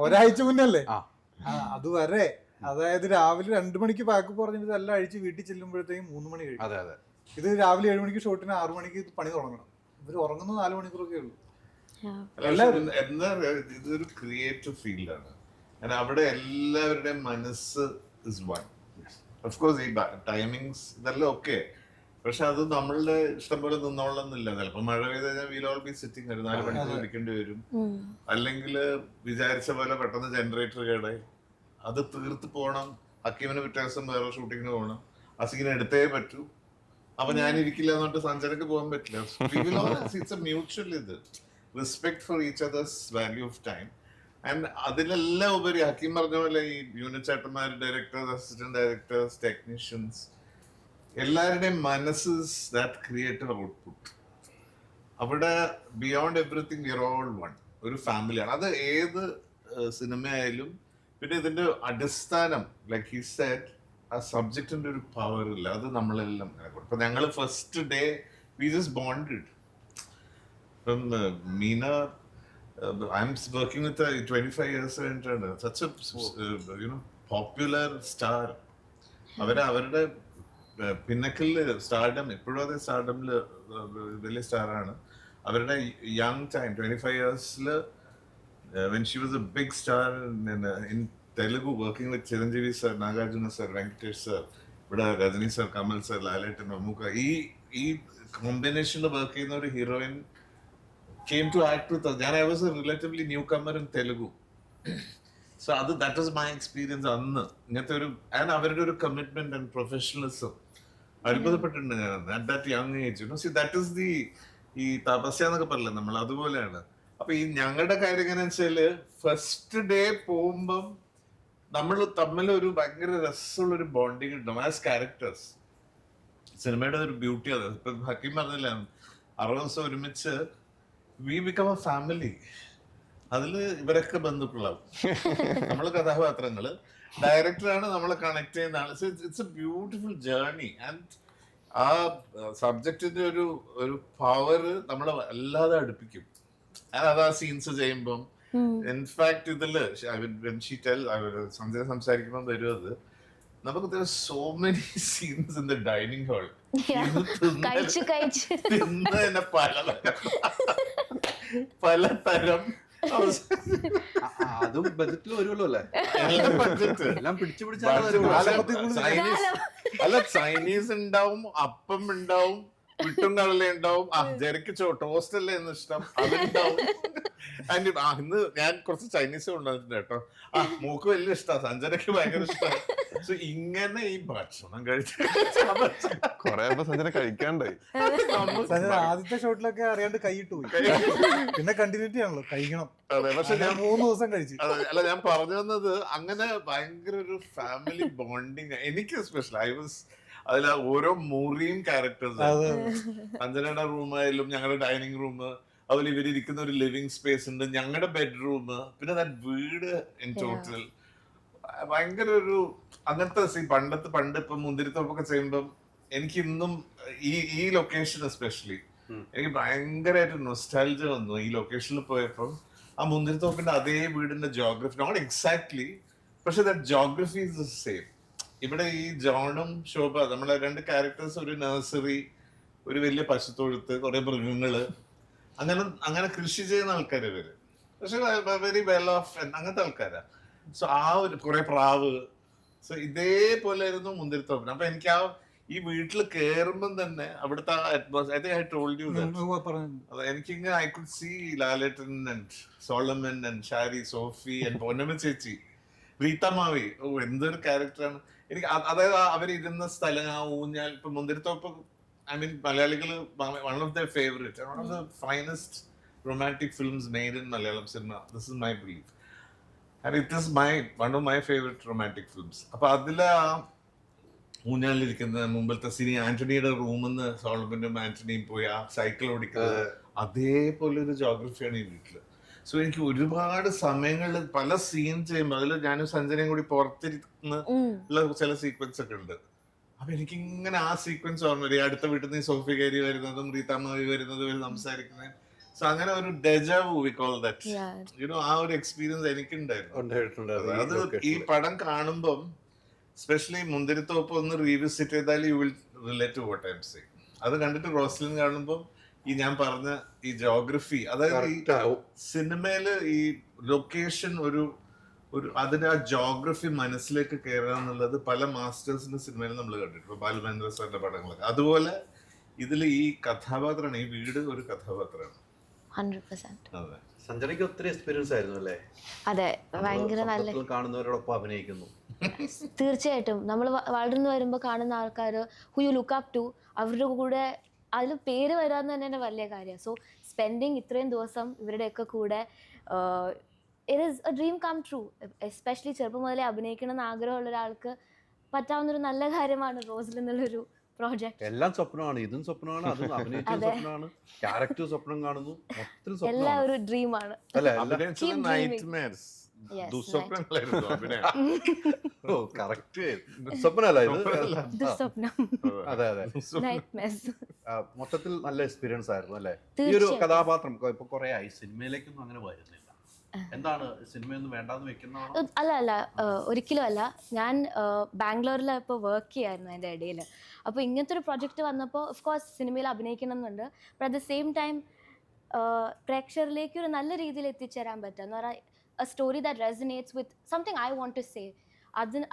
ഒരാഴ്ച മുന്നല്ലേ അതുവരെ. അതായത് രാവിലെ 2 മണിക്ക് പാക്ക് പറഞ്ഞിട്ട് എല്ലാം അഴിച്ച് വീട്ടിൽ ചെല്ലുമ്പോഴത്തേക്കും 3 മണി കഴിയും. ഇത് രാവിലെ 7 മണിക്ക് ഷൂട്ടിന് 6 മണിക്ക് ഇത് പണി തുടങ്ങണം. ഇവർ ഉറങ്ങുന്നത് 4 മണിക്കൂറൊക്കെ ഉള്ളൂ. എന്താ ഇതൊരു ക്രിയേറ്റീവ് ഫീൽഡാണ്. കാരണം അവിടെ എല്ലാവരുടെയും മനസ്സ് ഇസ് വൺ. ഓഫ് കോഴ്സ് ഈ ടൈമിങ്സ് ഇതെല്ലാം ഓക്കെ, പക്ഷെ അത് നമ്മളുടെ ഇഷ്ടം പോലെ നിന്നോളന്നില്ല. ചിലപ്പോൾ മഴ പെയ്ത് കഴിഞ്ഞാൽ വീൽ ഓൾ ബി സിറ്റിംഗ്, ഒരു 4 മണിക്കൂർ ഇരിക്കേണ്ടി വരും. അല്ലെങ്കിൽ വിചാരിച്ച പോലെ പെട്ടെന്ന് ജനറേറ്റർ കേടായി അത് തീർത്ത് പോകണം. ഹക്കീമിന് പിറ്റേ ദിവസം വേറെ ഷൂട്ടിങ്ങിന് പോകണം, ആ സീൻ എടുത്തേ പറ്റൂ. അപ്പൊ ഞാനിരിക്കില്ല എന്നിട്ട് സഞ്ജനക്ക് പോകാൻ പറ്റില്ല. ഇറ്റ്സ് എ മ്യൂച്വൽ ഇത് respect for each others value of time. And അതിലെല്ലാം ഉപരി ഹക്കീം പറഞ്ഞ പോലെ ഈ യൂണിറ്റ് ചേട്ടന്മാർ, ഡയറക്ടേഴ്സ്, അസിസ്റ്റന്റ് ഡയറക്ടേഴ്സ്, ടെക്നീഷ്യൻസ്, എല്ലാവരുടെയും മനസ്സസ് ദാറ്റ് ക്രിയേറ്റീവ് ഔട്ട്പുട്ട്. അവിടെ beyond everything we are all one, ഒരു ഫാമിലിയാണ്. അത് ഏത് സിനിമയായാലും. പിന്നെ ഇതിന്റെ അടിസ്ഥാനം ലൈക്ക് ഹി സെഡ്, ആ സബ്ജക്റ്റിന്റെ ഒരു പവർ ഇല്ല, അത് നമ്മളെല്ലാം. ഇപ്പൊ ഞങ്ങള് first day we just bonded. ഇപ്പം Meena, I am working with 25 years കഴിഞ്ഞിട്ടാണ്. Such a popular star. അവരുടെ പിന്നക്കലില് സ്റ്റാർഡം, ഇപ്പോഴും അതേ സ്റ്റാർഡമില് വലിയ സ്റ്റാറാണ്. അവരുടെ young time 25 years when she was a big star in Telugu, working with Chiranjeevi sir, Nagarjuna sir, Venkatesh sir, ഇവിടെ രജനി sir, കമൽ sir, ലാലേട്ടൻ, മമ്മൂക്ക, ഈ കോമ്പിനേഷനിൽ വർക്ക് ചെയ്യുന്ന ഒരു heroine came to act with us. I was a relatively newcomer in Telugu. So that was my experience അന്ന്. ഇങ്ങനത്തെ ഒരു അവരുടെ ഒരു കമ്മിറ്റ്മെന്റ് ആൻഡ് പ്രൊഫഷണലിസം അത്ഭുതപ്പെട്ടിട്ടുണ്ട് ഞാൻ at that young age. See, that is the ഈ തപസ്യ എന്നൊക്കെ പറയില്ലേ നമ്മൾ, അതുപോലെയാണ്. അപ്പൊ ഈ ഞങ്ങളുടെ കാര്യം എങ്ങനെയാ വെച്ചാല് ഫസ്റ്റ് ഡേ പോകുമ്പം നമ്മൾ തമ്മിൽ ഒരു ഭയങ്കര രസമുള്ള ഒരു ബോണ്ടിങ് ഉണ്ടാവും ആസ് ക്യാരക്ടേഴ്സ്. സിനിമയുടെ ഒരു ബ്യൂട്ടി അത്. ഇപ്പൊ ഹക്കീം പറഞ്ഞില്ല, 60 ദിവസം ഒരുമിച്ച് വി ബിക്കം എ ഫാമിലി. അതില് ഇവരൊക്കെ ബന്ധുക്കളാവും. നമ്മള് കഥാപാത്രങ്ങള്, ഡയറക്ടറാണ് നമ്മളെ കണക്ട് ചെയ്യുന്ന ആള്. It's A beautiful journey. And ആ സബ്ജക്റ്റിന്റെ ഒരു പവർ നമ്മളെ വല്ലാതെ അടുപ്പിക്കും. അതാ സീൻസ് ചെയ്യുമ്പം. ഇൻഫാക്ട് ഇതില് സഞ്ജന സംസാരിക്കുമ്പോൾ വരും അത്, നമുക്ക് so many scenes in the dining hall. തിന്നെ പലതരം അതും ബജറ്റിൽ വരുമല്ലോ അല്ലേ? എല്ലാം പിടിച്ചു അല്ല, ചൈനീസ് ഉണ്ടാവും, അപ്പം ഉണ്ടാവും, വിട്ടും കടല ഉണ്ടാവും, ജരക്ക് ടോസ്റ്റ് അല്ലേ എന്ന് ഇഷ്ടം, അതുണ്ടാവും. ഇന്ന് ഞാൻ കുറച്ച് ചൈനീസ് കൊണ്ടുവന്നിട്ടുണ്ട് കേട്ടോ. മൂക്ക് വലിയ ഇഷ്ടമാണ്, സഞ്ജനക്ക് ഭയങ്കര ഇഷ്ടമാണ്. സോ ഇങ്ങനെ ഈ ഭക്ഷണം കഴിച്ചു കൊറേ സഞ്ജന കഴിക്കാണ്ടായി. ആദ്യത്തെ ഷോട്ടിലൊക്കെ അറിയാണ്ട് കൈയിട്ട് പോയി, പിന്നെ കണ്ടിന്യൂറ്റി ആണല്ലോ, കഴിക്കണം. അതെ, പക്ഷെ ഞാൻ 3 ദിവസം കഴിച്ചു. അല്ല, ഞാൻ പറഞ്ഞു വന്നത് അങ്ങനെ ഭയങ്കര ഒരു ഫാമിലി ബോണ്ടിങ് എനിക്ക് സ്പെഷ്യൽ. അതിൽ ഓരോ മുറിയും ക്യാരക്ടേഴ്സ്. അഞ്ജനയുടെ റൂമായാലും ഞങ്ങളുടെ ഡൈനിങ് റൂം, അതുപോലെ ഇവരിയ്ക്കുന്ന ഒരു ലിവിങ് സ്പേസ് ഉണ്ട്, ഞങ്ങളുടെ ബെഡ്റൂം, പിന്നെ ദാറ്റ് വീട് ഇൻ ടോട്ടൽ ഭയങ്കര ഒരു അങ്ങനത്തെ പണ്ട് ഇപ്പൊ മുന്തിരിത്തോപ്പൊക്കെ ചെയ്യുമ്പം എനിക്ക് ഇന്നും ഈ ലൊക്കേഷൻ എസ്പെഷ്യലി എനിക്ക് ഭയങ്കരമായിട്ട് നൊസ്റ്റാൾജിയ വന്നു. ഈ ലൊക്കേഷനിൽ പോയപ്പോൾ ആ മുന്തിരിത്തോപ്പിന്റെ അതേ വീടിന്റെ ജോഗ്രഫി, നോട്ട് എക്സാക്ട്ലി, പക്ഷെ that geography is the same. ഇവിടെ ഈ ജോണും ശോഭ, നമ്മളെ 2 ക്യാരക്ടേഴ്സ്, ഒരു നഴ്സറി, ഒരു വലിയ പശുത്തൊഴുത്ത്, കുറെ മൃഗങ്ങള്, അങ്ങനെ കൃഷി ചെയ്യുന്ന ആൾക്കാർ ഇവര്. പക്ഷെ വെരി വെൽ ഓഫ് അങ്ങനത്തെ ആൾക്കാരാ. സോ ആ ഒരു കുറെ പ്രാവ്. സോ ഇതേപോലെ ആയിരുന്നു മുന്തിരിത്തോപ്പൻ. അപ്പൊ എനിക്ക് ഈ വീട്ടിൽ കേറുമ്പം തന്നെ അവിടുത്തെ atmosphere, I think I told you that. എനിക്കിങ്ങനെ I could see Lalettan and Solomon and Shari, Sophie and Ponnamma ചേച്ചി, റീത്തമാവി. എന്തൊരു ക്യാരക്ടറാണ്. എനിക്ക് അതായത് അവരിരുന്ന സ്ഥലം, ആ ഊഞ്ഞാൽ. ഇപ്പൊ മുന്തിരിത്തോപ്പ്, ഐ മീൻ മലയാളികള് one of the favourite, one of the finest romantic films made in Malayalam cinema. This is my belief. And it is one of my favourite romantic films. അപ്പൊ അതില് ആ ഊഞ്ഞാലിരിക്കുന്ന മുമ്പത്തെ സിനി, ആന്റണിയുടെ റൂമിൽ നിന്ന് സോളമനും ആന്റണിയും പോയി ആ സൈക്കിൾ ഓടിക്കുന്നത്, അതേപോലെ ഒരു ജോഗ്രഫിയാണ് ഈ വീട്ടില്. സോ എനിക്ക് ഒരുപാട് സമയങ്ങളിൽ പല സീൻ ചെയ്യുമ്പോൾ അതിൽ ഞാനും സഞ്ജനയും കൂടി പുറത്തിരുന്ന് ഉള്ള ചില സീക്വൻസ് ഒക്കെ ഉണ്ട്. അപ്പൊ എനിക്ക് ഇങ്ങനെ ആ സീക്വൻസ് ഓർമ്മ വരും. അടുത്ത വീട്ടിൽ നിന്ന് സോഫി കയറി വരുന്നതും റീതാമാവി വരുന്നതും സംസാരിക്കുന്നത്. സോ അങ്ങനെ ഒരു ഡെജാവു വി കോൾ ദാറ്റ്, യുനോ, ആ ഒരു എക്സ്പീരിയൻസ് എനിക്കുണ്ടായിരുന്നു. അത് ഈ പടം കാണുമ്പം, എസ്പെഷ്യലി മുന്തിരിത്തോപ്പ് ഒന്ന് റീവിസിറ്റ് ചെയ്താൽ you will relate to what I am saying. അത് കണ്ടിട്ട് റോസ്ലിൻ കാണുമ്പോൾ ഈ ഞാൻ പറഞ്ഞ ഈ ജോഗ്രഫി, അതായത് ഈ സിനിമയില് ഈ ലൊക്കേഷൻ ഒരു അതിന്റെ ആ ജോഗ്രഫി മനസ്സിലേക്ക് കയറുക എന്നുള്ളത് പല മാസ്റ്റേഴ്സിന്റെ സിനിമയിൽ നമ്മൾ കണ്ടിട്ടുണ്ട്. ബാലുമഹേന്ദ്ര സാറിന്റെ പടങ്ങളൊക്കെ അതുപോലെ ഇതിൽ ഈ കഥാപാത്രമാണ്, ഈ വീട് ഒരു കഥാപാത്രമാണ്. 100%. അതെ, സഞ്ജനയ്ക്ക് ഒത്തിരി എക്സ്പീരിയൻസ് ആയിരുന്നു അല്ലേ? അതെ, ഭയങ്കര നല്ല. സ്വപ്നത്തിൽ കാണുന്നവരോടൊപ്പം അഭിനയിക്കുന്നു. തീർച്ചയായിട്ടും നമ്മൾ വളർന്നു വരുമ്പോൾ കാണുന്ന ആൾക്കാർ who you look up to, അവരുടെ കൂടെ അതിൽ പേര് വരാന്ന് തന്നെ എൻ്റെ വലിയ കാര്യമാണ്. സോ സ്പെൻഡിങ് ഇത്രയും ദിവസം ഇവരുടെയൊക്കെ കൂടെ it is a dream come true. Especially ചെറുപ്പം മുതലേ അഭിനയിക്കണം എന്ന് ആഗ്രഹമുള്ള ഒരാൾക്ക് പറ്റാവുന്നൊരു നല്ല കാര്യമാണ് റോസിൽ എന്നുള്ളൊരു പ്രോജക്റ്റ്. എല്ലാം സ്വപ്നമാണ്, ഇതും സ്വപ്നമാണ്, അതും അഭിനയിച്ച സ്വപ്നമാണ്, ക്യാരക്ടർ സ്വപ്നം കാണുന്നു, മൊത്തത്തിൽ സ്വപ്നം എല്ലാം ഒരു ഡ്രീമാണ്. അല്ലേ? അഭിനയിച്ചത് നൈറ്റ്മെയർസ്, ദുസ്വപ്നങ്ങളായിരുന്നു അഭിനയം. ഓ കറക്റ്റ്, സ്വപ്നമല്ല ഇത്. ദുസ്വപ്നം. അതെ അതെ, നൈറ്റ്മെയർസ്. മൊത്തത്തിൽ നല്ല എക്സ്പീരിയൻസ് ആയിരുന്നു അല്ലേ? ഈ ഒരു കഥാപാത്രം ഇപ്പൊ കുറെ ആയി സിനിമയിലേക്കൊന്നും അങ്ങനെ വരുന്നില്ല. എന്താണ് സിനിമയൊന്നും വേണ്ടാന്ന് വെക്കുന്നതാണോ? അല്ല ഒരിക്കലും അല്ല. ഞാൻ ബാംഗ്ലൂരിൽ ഇപ്പോൾ വർക്ക് ചെയ്യായിരുന്നു അതിൻ്റെ ഇടയിൽ. അപ്പോൾ ഇങ്ങനത്തെ ഒരു പ്രൊജക്റ്റ് വന്നപ്പോൾ ഓഫ് കോഴ്സ് സിനിമയിൽ അഭിനയിക്കണം എന്നുണ്ട്. But at the same time പ്രേക്ഷകരിലേക്ക് ഒരു നല്ല രീതിയിൽ എത്തിച്ചേരാൻ പറ്റുക എന്ന് പറഞ്ഞാൽ a story that resonates with something I want to say.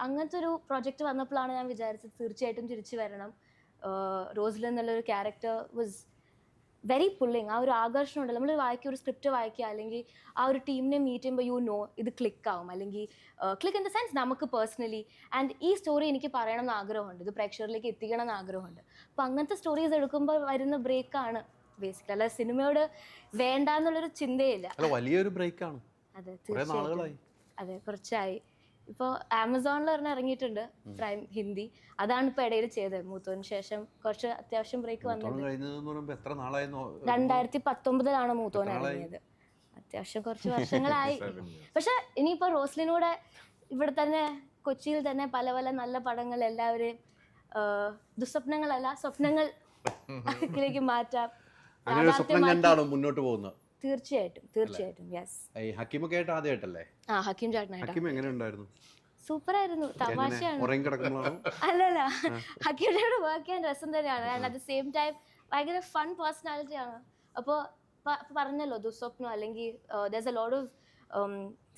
അങ്ങനത്തെ ഒരു പ്രൊജക്റ്റ് വന്നപ്പോഴാണ് ഞാൻ വിചാരിച്ചത് തീർച്ചയായിട്ടും തിരിച്ചു വരണം. റോസ്ലിൻ എന്നുള്ളൊരു ക്യാരക്ടർ വാസ് വെരി പുള്ളിങ്. ആ ഒരു ആകർഷണം ഉണ്ടല്ലോ, നമ്മൾ ഒരു സ്ക്രിപ്റ്റ് വായിക്കുക അല്ലെങ്കിൽ ആ ഒരു ടീമിനെ മീറ്റ് ചെയ്യുമ്പോൾ ഇത് ക്ലിക്കാവും, അല്ലെങ്കിൽ ക്ലിക്ക് ഇൻ ദ സെൻസ് നമുക്ക് പേഴ്സണലി. ആൻഡ് ഈ സ്റ്റോറി എനിക്ക് പറയണം എന്ന് ആഗ്രഹമുണ്ട്, ഇത് പ്രേക്ഷകരിലേക്ക് എത്തിക്കണം എന്ന് ആഗ്രഹമുണ്ട്. അപ്പോൾ അങ്ങനത്തെ സ്റ്റോറീസ് എടുക്കുമ്പോൾ വരുന്ന ബ്രേക്കാണ് ബേസിക്കലി, അല്ല സിനിമയോട് വേണ്ട എന്നുള്ളൊരു ചിന്തയില്ല. വലിയൊരു ബ്രേക്കാണ്. അതെ, തീർച്ചയായും. അതെ, കുറച്ചായി. ഇപ്പോൾ ആമസോണിൽ പറഞ്ഞാൽ ഇറങ്ങിയിട്ടുണ്ട് പ്രൈം ഹിന്ദി. അതാണ് ഇപ്പോൾ ഇടയിൽ ചെയ്തത്. മൂത്തോന് ശേഷം കുറച്ച് അത്യാവശ്യം ബ്രേക്ക് വന്നിട്ടുണ്ട്. 2019 മൂത്തോന് ഇറങ്ങിയത്. അത്യാവശ്യം കുറച്ച് വർഷങ്ങളായി. പക്ഷെ ഇനിയിപ്പോൾ റോസ്ലിനൂടെ ഇവിടെ തന്നെ കൊച്ചിയിൽ തന്നെ പല പല നല്ല പടങ്ങൾ എല്ലാവരെയും ദുസ്വപ്നങ്ങളല്ല സ്വപ്നങ്ങളിലേക്ക് മാറ്റാം. സ്വപ്നം കണ്ടാണോ മുന്നോട്ട് പോകുന്നത്? തീർച്ചയായിട്ടും യെസ്. ഹക്കീമൊക്കെ ആയിട്ട് ആദ്യമായിട്ടല്ലേ? ഹക്കീം ചേട്ടനായിട്ട്. ഹക്കീം എങ്ങനെ ഉണ്ടായിരുന്നു? സൂപ്പർ ആയിരുന്നു, തമാശയാണ്. അല്ലല്ല, ഹക്കീം ചേട്ടൻ വർക്ക് ചെയ്യാൻ രസം തന്നെയാണ്. And at the same time ഭയങ്കര ഫൺ പേഴ്സണാലിറ്റി ആണ്. അപ്പോൾ പറഞ്ഞല്ലോ ദുസ്വപ്നം അല്ലെങ്കിൽ ദെയർസ് എ ലോട്ട് ഓഫ്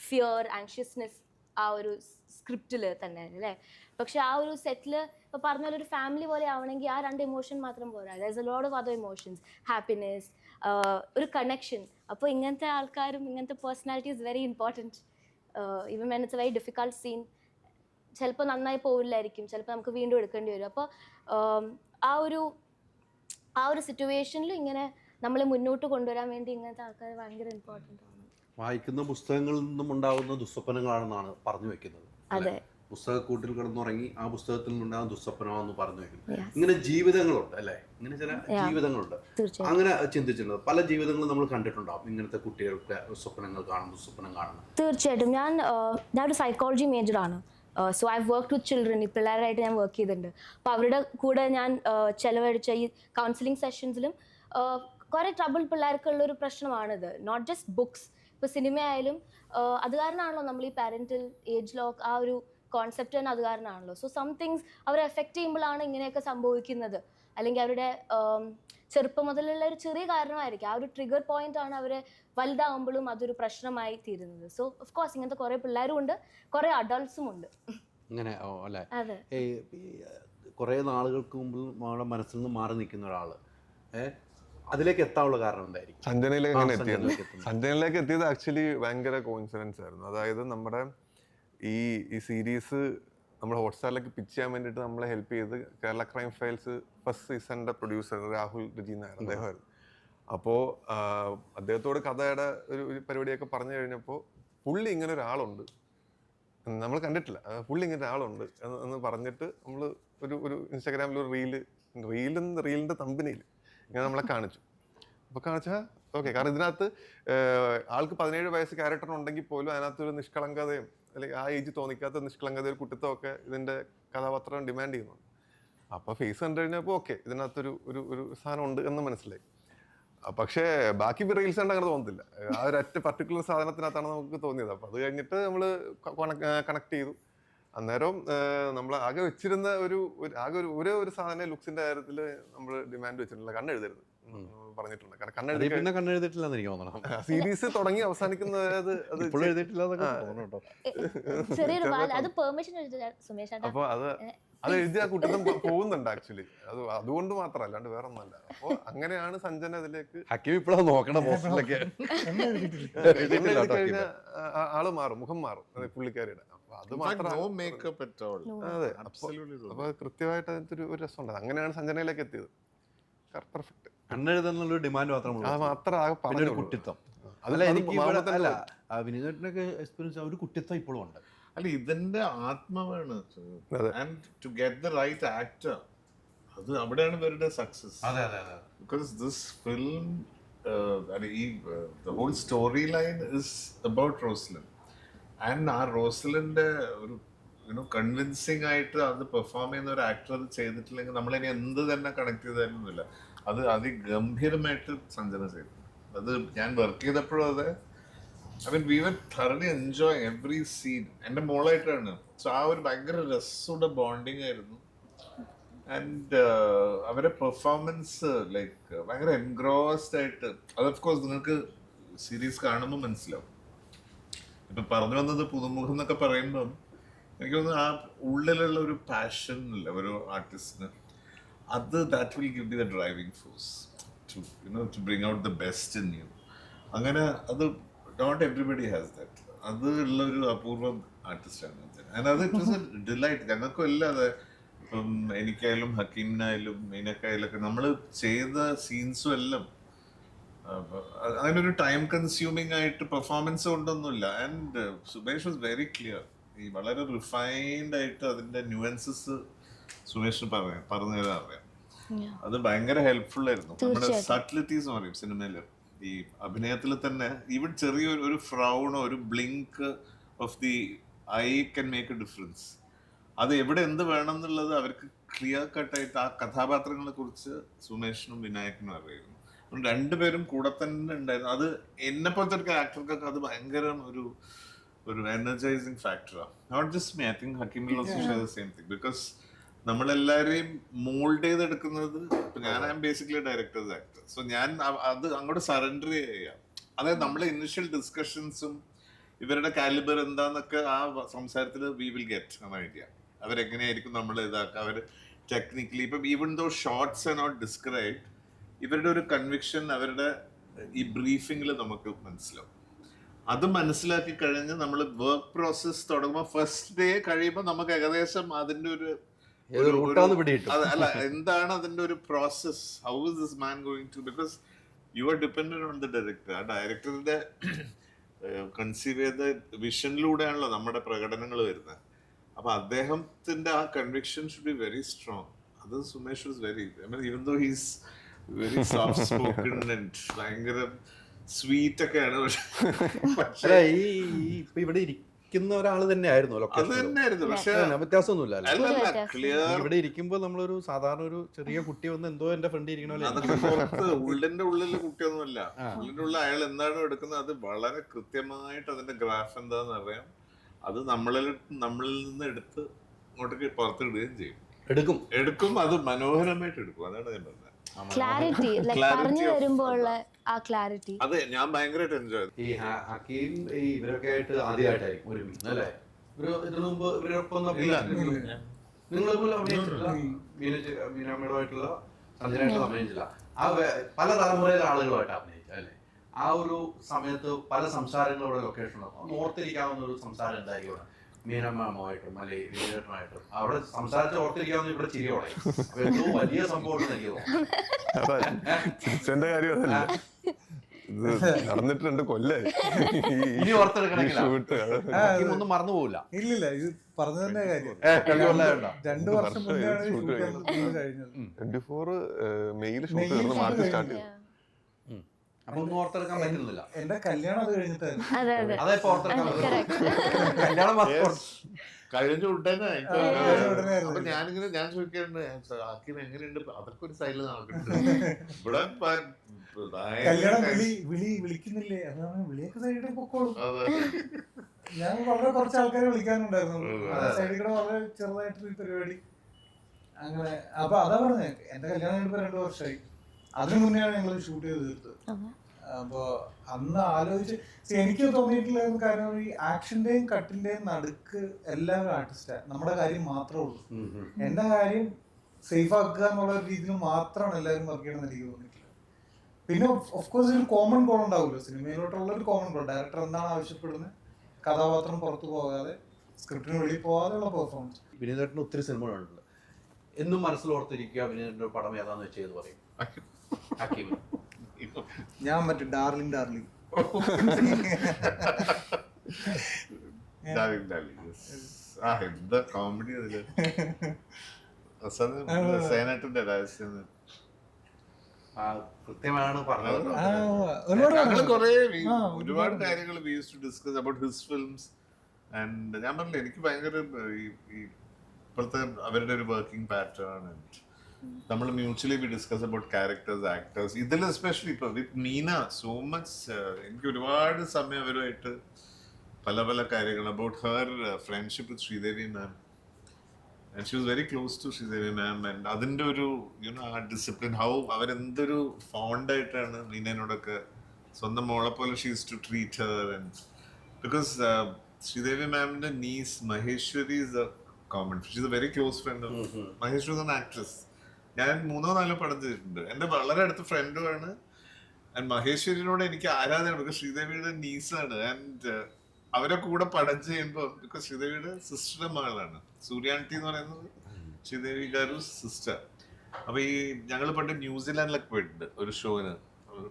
ഫിയർ, ആങ്ഷ്യസ്നെസ് ആ ഒരു സ്ക്രിപ്റ്റിൽ തന്നെ അല്ലേ. പക്ഷെ ആ ഒരു സെറ്റിൽ ഇപ്പോൾ പറഞ്ഞ പോലെ ഒരു ഫാമിലി പോലെ ആവണമെങ്കിൽ ആ 2 ഇമോഷൻ മാത്രം പോരാ. There's a lot of other emotions, happiness, ഒരു കണക്ഷൻ. അപ്പോൾ ഇങ്ങനത്തെ ആൾക്കാരും ഇങ്ങനത്തെ personality is very important. Even when it's a very difficult scene. ചിലപ്പോൾ നന്നായി പോവില്ലായിരിക്കും, ചിലപ്പോൾ നമുക്ക് വീണ്ടും എടുക്കേണ്ടി വരും. അപ്പോൾ ആ ഒരു സിറ്റുവേഷനിൽ ഇങ്ങനെ നമ്മളെ മുന്നോട്ട് കൊണ്ടുവരാൻ വേണ്ടി ഇങ്ങനത്തെ ആൾക്കാർ ഭയങ്കര ഇമ്പോർട്ടൻ്റ് ആണ്. വായിക്കുന്ന പുസ്തകങ്ങളിൽ നിന്നും ഉണ്ടാകുന്ന ദുസ്വപ്നങ്ങളാണെന്നാണ് പറഞ്ഞു വെക്കുന്നത്. അതെ, പുസ്തകക്കൂട്ടിൽ കിടന്നുറങ്ങി ആ പുസ്തകത്തിൽ നിന്നുണ്ടാകുന്ന ദുസ്വപ്നമാണെന്ന് പറഞ്ഞു വെക്കുന്നു. ഇങ്ങനെ ജീവിതങ്ങളുണ്ട് അല്ലേ, ഇങ്ങനെ ചില ജീവിതങ്ങളുണ്ട്. അങ്ങനെ ചിന്തിച്ചിട്ടുണ്ട്. പല ജീവിതങ്ങളും നമ്മൾ കണ്ടിട്ടുണ്ടാവും ഇങ്ങനത്തെ കുട്ടികൾക്ക് സ്വപ്നങ്ങൾ കാണുന്നു, ദുസ്വപ്നം കാണുന്നു. തീർച്ചയായിട്ടും. ഞാൻ ഒരു സൈക്കോളജി മേജറാണ്. So I work with children. ഈ പിള്ളേരായിട്ട് ഞാൻ വർക്ക് ചെയ്തിട്ടുണ്ട്. അപ്പോൾ അവരുടെ കൂടെ ഞാൻ ചെലവഴിച്ച ഈ കൗൺസിലിംഗ് സെഷൻസിലും കുറേ ട്രബിൾ പിള്ളേർക്കുള്ളൊരു പ്രശ്നമാണിത്. നോട്ട് ജസ്റ്റ് ബുക്സ്, ഇപ്പോൾ സിനിമയായാലും അത് കാരണമാണല്ലോ നമ്മൾ ഈ പാരൻ്റൽ ഏജ് ലോക്ക് ആ ഒരു കോൺസെപ്റ്റ് തന്നെ അത് കാരണമാണല്ലോ. സോ സം തിങ്സ് അവരെ എഫക്റ്റ് ചെയ്യുമ്പോഴാണ് ഇങ്ങനെയൊക്കെ സംഭവിക്കുന്നത്. അല്ലെങ്കിൽ അവരുടെ ചെറുപ്പം മുതലുള്ള ഒരു ചെറിയ കാരണമായിരിക്കും, ആ ഒരു ട്രിഗർ പോയിന്റ് ആണ് അവരെ വലുതാവുമ്പോഴും അതൊരു പ്രശ്നമായി തീരുന്നത്. സോ ഓഫ് കോഴ്സ് ഇങ്ങനത്തെ കുറേ പിള്ളേരും ഉണ്ട്, കുറേ അഡൾട്ട്സും ഉണ്ട്. ഇങ്ങനെ അല്ലേ. അതെ, കുറേ നാളുകൾക്ക് മുമ്പ് നമ്മുടെ മനസ്സിൽ നിന്ന് മാറി നിൽക്കുന്ന ഒരാൾ അതിലേക്ക് എത്താനുള്ള കാരണം എന്തായിരിക്കും? സഞ്ജനയിലേക്ക് എത്തിയത് ആക്ച്വലി ഭയങ്കര കോയിൻസിഡൻസ് ആയിരുന്നു. അതായത് നമ്മുടെ ഈ സീരീസ് നമ്മൾ ഹോട്ട്സ്റ്റാറിലേക്ക് പിച്ച് ചെയ്യാൻ വേണ്ടിയിട്ട് നമ്മളെ ഹെൽപ്പ് ചെയ്ത് കേരള ക്രൈം ഫയൽസ് ഫസ്റ്റ് സീസണിൻ്റെ പ്രൊഡ്യൂസർ രാഹുൽ രജി നായർ അദ്ദേഹമായിരുന്നു. അപ്പോൾ അദ്ദേഹത്തോട് കഥയുടെ ഒരു പരിപാടിയൊക്കെ പറഞ്ഞു കഴിഞ്ഞപ്പോൾ പുള്ളി ഇങ്ങനെ ഒരാളുണ്ട്, നമ്മൾ കണ്ടിട്ടില്ല, പുള്ളി ഇങ്ങനെ ഒരാളുണ്ട് എന്ന് പറഞ്ഞിട്ട് നമ്മൾ ഒരു ഇൻസ്റ്റാഗ്രാമിൽ ഒരു റീലിൻ്റെ തമ്പനിയിൽ ഇങ്ങനെ നമ്മളെ കാണിച്ചു. അപ്പോൾ കാണിച്ചാൽ ഓക്കെ, കാരണം ഇതിനകത്ത് ആൾക്ക് 17 വയസ്സ് ക്യാരക്ടറിനുണ്ടെങ്കിൽ പോലും അതിനകത്തൊരു നിഷ്കളങ്കതയും അല്ലെങ്കിൽ ആ ഏജ് തോന്നിക്കാത്ത നിഷ്കളങ്കത ഒരു കുട്ടിത്തമൊക്കെ ഇതിൻ്റെ കഥാപാത്രം ഡിമാൻഡ് ചെയ്യുന്നുണ്ട്. അപ്പോൾ ഫേസ് കണ്ടു കഴിഞ്ഞപ്പോൾ ഓക്കെ, ഇതിനകത്തൊരു ഒരു സാധനം ഉണ്ട് എന്ന് മനസ്സിലായി. പക്ഷേ ബാക്കി റീൽസ് കണ്ട് അങ്ങനെ തോന്നുന്നില്ല, ആ ഒരൊറ്റ പർട്ടിക്കുലർ സാധനത്തിനകത്താണ് നമുക്ക് തോന്നിയത്. അപ്പോൾ അത് കഴിഞ്ഞിട്ട് നമ്മൾ കണക്ട് ചെയ്തു. അന്നേരം നമ്മൾ ആകെ വെച്ചിരുന്ന ഒരേ ഒരു സാധനം ലുക്സിന്റെ കാര്യത്തിൽ നമ്മൾ ഡിമാൻഡ് വെച്ചിട്ടുള്ള കണ്ണെഴുതരുത് പറഞ്ഞിട്ടുണ്ട്. കാരണം കണ്ണെഴുതിട്ടില്ലെന്ന് എനിക്ക് തോന്നണം. സീരീസ് തുടങ്ങി അവസാനിക്കുന്നത് ഇപ്പോഴും എഴുതിയിട്ടില്ലെന്നൊക്കെ തോന്നുന്നു കേട്ടോ. ചെറിയൊരു അത് പെർമിഷൻ സുമേഷ് ഏട്ടാ. അപ്പൊ അത് എഴുതി ആ കുട്ടിത്തം പോകുന്നുണ്ട് ആക്ച്വലി. അതുകൊണ്ട് മാത്രം അല്ലാണ്ട് വേറെ ഒന്നല്ല. അപ്പൊ അങ്ങനെയാണ് സഞ്ജന ഇതിലേക്ക് ഹക്കീം ഇപ്പോഴാണ് നോക്കണം പോസ്റ്ററിലൊക്കെ. കഴിഞ്ഞാൽ ആള് മാറും, മുഖം മാറും പുള്ളിക്കാരിയുടെ. അപ്പൊ അത് മാത്രം അതെ. അപ്പൊ കൃത്യമായിട്ട് അതിന്റെ ഒരു രസമുണ്ട്. അങ്ങനെയാണ് സഞ്ജനയിലേക്ക് എത്തിയത്. പെർഫെക്റ്റ്. കണ്ണെഴുതുന്നുള്ള ഡിമാൻഡ് മാത്രം അത് മാത്രം ആകെ പറഞ്ഞു കുട്ടിത്തം. അതല്ല എനിക്ക് അല്ല വിനീതേട്ടനൊക്കെ എക്സ്പീരിയൻസ് ഒരു കുട്ടിത്തം ഇപ്പോഴും ഉണ്ട്. അല്ല ഇതിന്റെ ആത്മാവാണ്. And to get the right actor, അത് അവിടെയാണ് ഇവരുടെ success. Because this film the whole story line is about Roslin. And ആ റോസ്ലിന്റെ ഒരു കൺവിൻസിങ് ആയിട്ട് അത് പെർഫോം ചെയ്യുന്ന ഒരു ആക്ടർ അത് ചെയ്തിട്ടില്ലെങ്കിൽ നമ്മളിനി എന്ത് തന്നെ കണക്ട് ചെയ്താലൊന്നുമില്ല. അത് അതിഗംഭീരമായിട്ട് സഞ്ജന ചെയ്തു. അത് ഞാൻ വർക്ക് ചെയ്തപ്പോഴും അതെ. I mean, we were thoroughly enjoying every scene. എൻ്റെ മോളായിട്ടാണ്. സോ ആ ഒരു ഭയങ്കര രസമുള്ള ബോണ്ടിങ് ആയിരുന്നു. ആൻഡ് അവരെ പെർഫോമൻസ് ലൈക്ക് ഭയങ്കര എൻഗ്രോസ്ഡ് ആയിട്ട്. അത് ഓഫ് കോഴ്സ് നിങ്ങൾക്ക് സീരീസ് കാണുമ്പോൾ മനസ്സിലാവും. ഇപ്പൊ പറഞ്ഞു വന്നത് പുതുമുഖം എന്നൊക്കെ പറയുമ്പം എനിക്ക് തോന്നുന്നു ആ ഉള്ളിലുള്ള ഒരു പാഷൻ ഇല്ല ഒരു ആർട്ടിസ്റ്റിന്, അത് that will give the the driving force to bring out the best in you. അങ്ങനെ അത് നോട്ട് എവറിബഡി ഹാസ് ദാറ്റ്. അത് ഉള്ള ഒരു അപൂർവം ആർട്ടിസ്റ്റാണ്. അത് ഇറ്റ് വാസ് എ ഡിലൈറ്റ്. ഞങ്ങൾക്കും എല്ലാം അതെ. ഇപ്പം എനിക്കായാലും ഹക്കീമിനായാലും മീനക്കായാലും ഒക്കെ നമ്മൾ ചെയ്ത സീൻസും എല്ലാം അങ്ങനെ ഒരു ടൈം കൺസ്യൂമിങ് ആയിട്ട് പെർഫോമൻസ് കൊണ്ടൊന്നുമില്ല. And Sumesh was very clear. ഈ വളരെ റിഫൈൻഡ് ആയിട്ട് അതിന്റെ ന്യൂവൻസസ് സുമേഷിന് പറഞ്ഞു തരാൻ അറിയാം. അത് ഭയങ്കര ഹെൽപ്ഫുൾ ആയിരുന്നു. നമ്മുടെ സട്ടിലിറ്റീസ് എന്ന് പറയും സിനിമയില്. ഈ അഭിനയത്തിൽ തന്നെ ഈവൻ ചെറിയൊരു ഫ്രൗണോ ഒരു blink of the I can make A difference. അത് എവിടെ എന്ത് വേണം എന്നുള്ളത് അവർക്ക് ക്ലിയർ കട്ടായിട്ട് ആ കഥാപാത്രങ്ങളെ കുറിച്ച് സുമേഷിനും വിനായകനും അറിയായിരുന്നു. രണ്ടുപേരും കൂടെ തന്നെ ഉണ്ടായിരുന്നു. അത് എന്നെ പോലത്തെ ഒരു ആക്ടർക്കൊക്കെ അത് ഭയങ്കര ഒരു എനർജൈസിങ് ഫാക്ടറാണ്. Not just me, I think Hakkim will also share the same thing. Because നമ്മളെല്ലാവരെയും മോൾഡ് ചെയ്തെടുക്കുന്നത്, ഇപ്പൊ ഞാൻ ബേസിക്കലി ഡയറക്ടേഴ്സ് ആക്ടർ. സോ ഞാൻ അത് അങ്ങോട്ട് സറണ്ടർ ചെയ്യാം. അതായത് നമ്മളെ ഇനിഷ്യൽ ഡിസ്കഷൻസും ഇവരുടെ കാലിബർ എന്താന്നൊക്കെ ആ സംസാരത്തിൽ we will get an idea. അവരെങ്ങനെയായിരിക്കും നമ്മൾ ഇതാക്കുക, അവർ ടെക്നിക്കലി ഇപ്പം even though shorts are not described, ഇവരുടെ ഒരു കൺവിക്ഷൻ അവരുടെ ഈ ബ്രീഫിങ്ങിൽ നമുക്ക് മനസ്സിലാവും. അത് മനസ്സിലാക്കി കഴിഞ്ഞ് നമ്മൾ വർക്ക് പ്രോസസ് തുടങ്ങുമ്പോൾ ഫസ്റ്റ് ഡേ കഴിയുമ്പോൾ നമുക്ക് ഏകദേശം അതിന്റെ അല്ല എന്താണ് അതിന്റെ ഒരു process, how is this man going to, because you are dependent on the director. ആ ഡയറക്ടറിന്റെ കൺസീവ് ചെയ്ത വിഷനിലൂടെയാണല്ലോ നമ്മുടെ പ്രകടനങ്ങൾ വരുന്നത്. അപ്പൊ അദ്ദേഹത്തിന്റെ ആ conviction should be very strong. അത് Sumesh was very, I mean even though he's very soft spoken and ഭയങ്കര സ്വീറ്റ് ഒക്കെയാണ്. പക്ഷേ ഇപ്പൊ ഇവിടെ ഇരിക്കുന്ന ഒരാൾ തന്നെയായിരുന്നു, പക്ഷേ വ്യത്യാസമൊന്നുമില്ല. ഇവിടെ ഇരിക്കുമ്പോ നമ്മളൊരു സാധാരണ ഒരു ചെറിയ കുട്ടി വന്ന് എന്തോ എന്റെ ഫ്രണ്ട് ഇരിക്കണല്ലോ. ഉള്ളിന്റെ ഉള്ളിൽ കുട്ടിയൊന്നുമില്ല. ഉള്ളിന്റെ ഉള്ളിൽ അയാൾ എന്താണോ എടുക്കുന്നത് അത് വളരെ കൃത്യമായിട്ട് അതിന്റെ ഗ്രാഫ് എന്താന്ന് അറിയാം. അത് നമ്മളിൽ നിന്ന് എടുത്ത് ഇങ്ങോട്ടേക്ക് പുറത്തിടുകയും ചെയ്യും. എടുക്കും അത് മനോഹരമായിട്ട് എടുക്കും. അതാണ് ഞാൻ പറഞ്ഞത്. ക്ലാരിറ്റി പറഞ്ഞു വരുമ്പോൾ ആ ക്ലാരിറ്റി അതെ ഞാൻ ഭയങ്കരമായിട്ട് എൻജോയ് ചെയ്തു. ഈ ഹക്കീം ഇവരൊക്കെ ആയിട്ട് ആദ്യമായിട്ടായിരിക്കും ഒരുമിച്ച് അല്ലേ? ഇതിനു മുമ്പ് ഇവരൊപ്പം നിങ്ങളെ അഭിനയിച്ചിട്ടില്ല, മീനാമ്മയുമായിട്ടുള്ള സഞ്ജനായിട്ടുള്ള അഭിനയിച്ചില്ല. ആ പല തലമുറയിലെ ആളുകളുമായിട്ട് അഭിനയിച്ച അല്ലേ? ആ ഒരു സമയത്ത് പല സംസാരങ്ങളുടെ ലൊക്കേഷൻ ഓർത്തിരിക്കാവുന്ന ഒരു സംസാരം എന്തായിരിക്കും മീനമ്മയുമായിട്ടും അല്ലെ വിനീതേട്ടനുമായിട്ടും അവിടെ സംസാരിച്ച് ഓർത്തിരിക്കാവുന്ന ഇവിടെ ചിരിയോടെ എന്തോ വലിയ സംഭവം ചിരിച്ചെന്റെ കാര്യം അതല്ല, ഇത് നടന്നിട്ട് 2 കൊല്ലായി. ഇനി ഓർത്തെടുക്കണമെങ്കിൽ ഒന്നും മറന്നു പോവില്ല. ഇല്ലില്ല, ഇത് പറഞ്ഞു തന്നെ കാര്യം. 2 വർഷം മുന്നേ കഴിഞ്ഞത്. 24 മെയിൽ ഷൂട്ട് തീർന്ന് മാർച്ച് സ്റ്റാർട്ട് ചെയ്തു. അപ്പൊ ഒന്നും ഓർത്തെടുക്കാൻ പറ്റുന്നില്ല. എന്റെ കല്യാണം അത് കഴിഞ്ഞിട്ടായിരുന്നു. അതെപ്പോ ഓർത്തെടുക്കാൻ കല്യാണം കഴിഞ്ഞ ഉടനെ. അപ്പൊ ഞാനിങ്ങനെ ഞാൻ ചോദിക്കാറുണ്ട് ഹക്കീം എങ്ങനെയുണ്ട്, അതൊക്കെ ഒരു സൈഡിൽ നടക്കുന്നുണ്ട്. ഇവിടെ കല്യാണം വിളിക്കുന്നില്ലേ, അതാണ് വിളിയൊക്കെ സൈഡിൽ പൊക്കോളും. അതെ ഞാൻ വളരെ കുറച്ച് ആൾക്കാരെ വിളിക്കാനുണ്ടായിരുന്നു. സൈഡിൽ കൂടെ വളരെ ചെറുതായിട്ടൊരു പരിപാടി അങ്ങനെ. അപ്പൊ അതാ പറഞ്ഞത്, എന്റെ കല്യാണം കഴിഞ്ഞപ്പോ 2 വർഷമായി. അതിനു മുന്നെയാണ് ഞങ്ങൾ ഷൂട്ട് ചെയ്ത് തീർത്തത്. അപ്പൊ അന്ന് ആലോചിച്ച് എനിക്ക് തോന്നിയിട്ടുള്ള കാര്യം, ഈ ആക്ഷന്റെയും കട്ടിന്റെയും നടുക്ക് എല്ലാവരും ആർട്ടിസ്റ്റാണ്. നമ്മുടെ കാര്യം മാത്രമേ ഉള്ളൂ. എന്റെ കാര്യം സേഫ് ആക്കുക എന്നുള്ള രീതിയിൽ മാത്രമാണ് എല്ലാവരും വർക്ക് ചെയ്യണമെന്ന് എനിക്ക് തോന്നിയിട്ടില്ല. പിന്നെ ഓഫ് കോഴ്സ് ഒരു കോമൺ ഗോൾ ഉണ്ടാവുമല്ലോ സിനിമയിലോട്ടുള്ള ഒരു കോമൺ ഗോൾ. ഡയറക്ടർ എന്താണ് ആവശ്യപ്പെടുന്നത്, കഥാപാത്രം പുറത്തു പോകാതെ, സ്ക്രിപ്റ്റിന് വെളിയിൽ പോകാതെയുള്ള പെർഫോമൻസ്. വിനീതേട്ടന് ഒത്തിരി സിനിമകളുണ്ട്. എന്നും മനസ്സിലോർത്തിരിക്കുക വിനീതേട്ടൻ്റെ ഒരു പടം ഏതാന്ന് വെച്ച് ചെയ്ത് പറയും. ഹക്കീം. ഞാൻ മറ്റേ ഡാർലിംഗ് എന്താ കോമഡി അതില്. സേനാട്ടിന്റെ രഹസ്യം കൃത്യമാണ് പറഞ്ഞത്. ഞങ്ങള് ഒരുപാട് കാര്യങ്ങൾ we use to discuss about his films. And ഞാൻ പറഞ്ഞില്ല, എനിക്ക് ഭയങ്കര ഈ ഇപ്പോഴത്തെ അവരുടെ ഒരു വർക്കിംഗ് പാറ്റേൺ. നമ്മൾ mutually we discuss about characters, actors. ഇതിൽ എസ്പെഷ്യലി ഇപ്പൊ വിത്ത് മീന സോ മച്ച് എനിക്ക് ഒരുപാട് സമയം അവരുമായിട്ട് പല പല കാര്യങ്ങൾ about her friendship with Sridevi ma'am. And she was very close to Sridevi ma'am. And അതിൻ്റെ ഒരു യുനോ ആ ഡിസിപ്ലിൻ, ഹൗ അവരെന്തൊരു ഫോണ്ടായിട്ടാണ് മീനോടൊക്കെ, സ്വന്തം മോളെ പോലെ she is to treat her. And because Sridevi മാമിന്റെ niece Maheshwari is a common, she is a very close friend of Maheshwari എന്ന actress. ഞാൻ 3-4 പടം ചെയ്തിട്ടുണ്ട്. എൻ്റെ വളരെ അടുത്ത ഫ്രണ്ടുമാണ്. ആൻഡ് മഹേശ്വരിനോട് എനിക്ക് ആരാധന, ബിക്കോസ് ശ്രീദേവിയുടെ നീസാണ്. ആൻഡ് അവരെ കൂടെ പടം ചെയ്യുമ്പോൾ, ബിക്കോസ് ശ്രീദേവിയുടെ സിസ്റ്ററുടെ മകളാണ് സൂര്യാൻറ്റി എന്ന് പറയുന്നത്, ശ്രീദേവി ഗാരു സിസ്റ്റർ. അപ്പൊ ഈ ഞങ്ങൾ പണ്ട് ന്യൂസിലാൻഡിലൊക്കെ പോയിട്ടുണ്ട് ഒരു ഷോന്,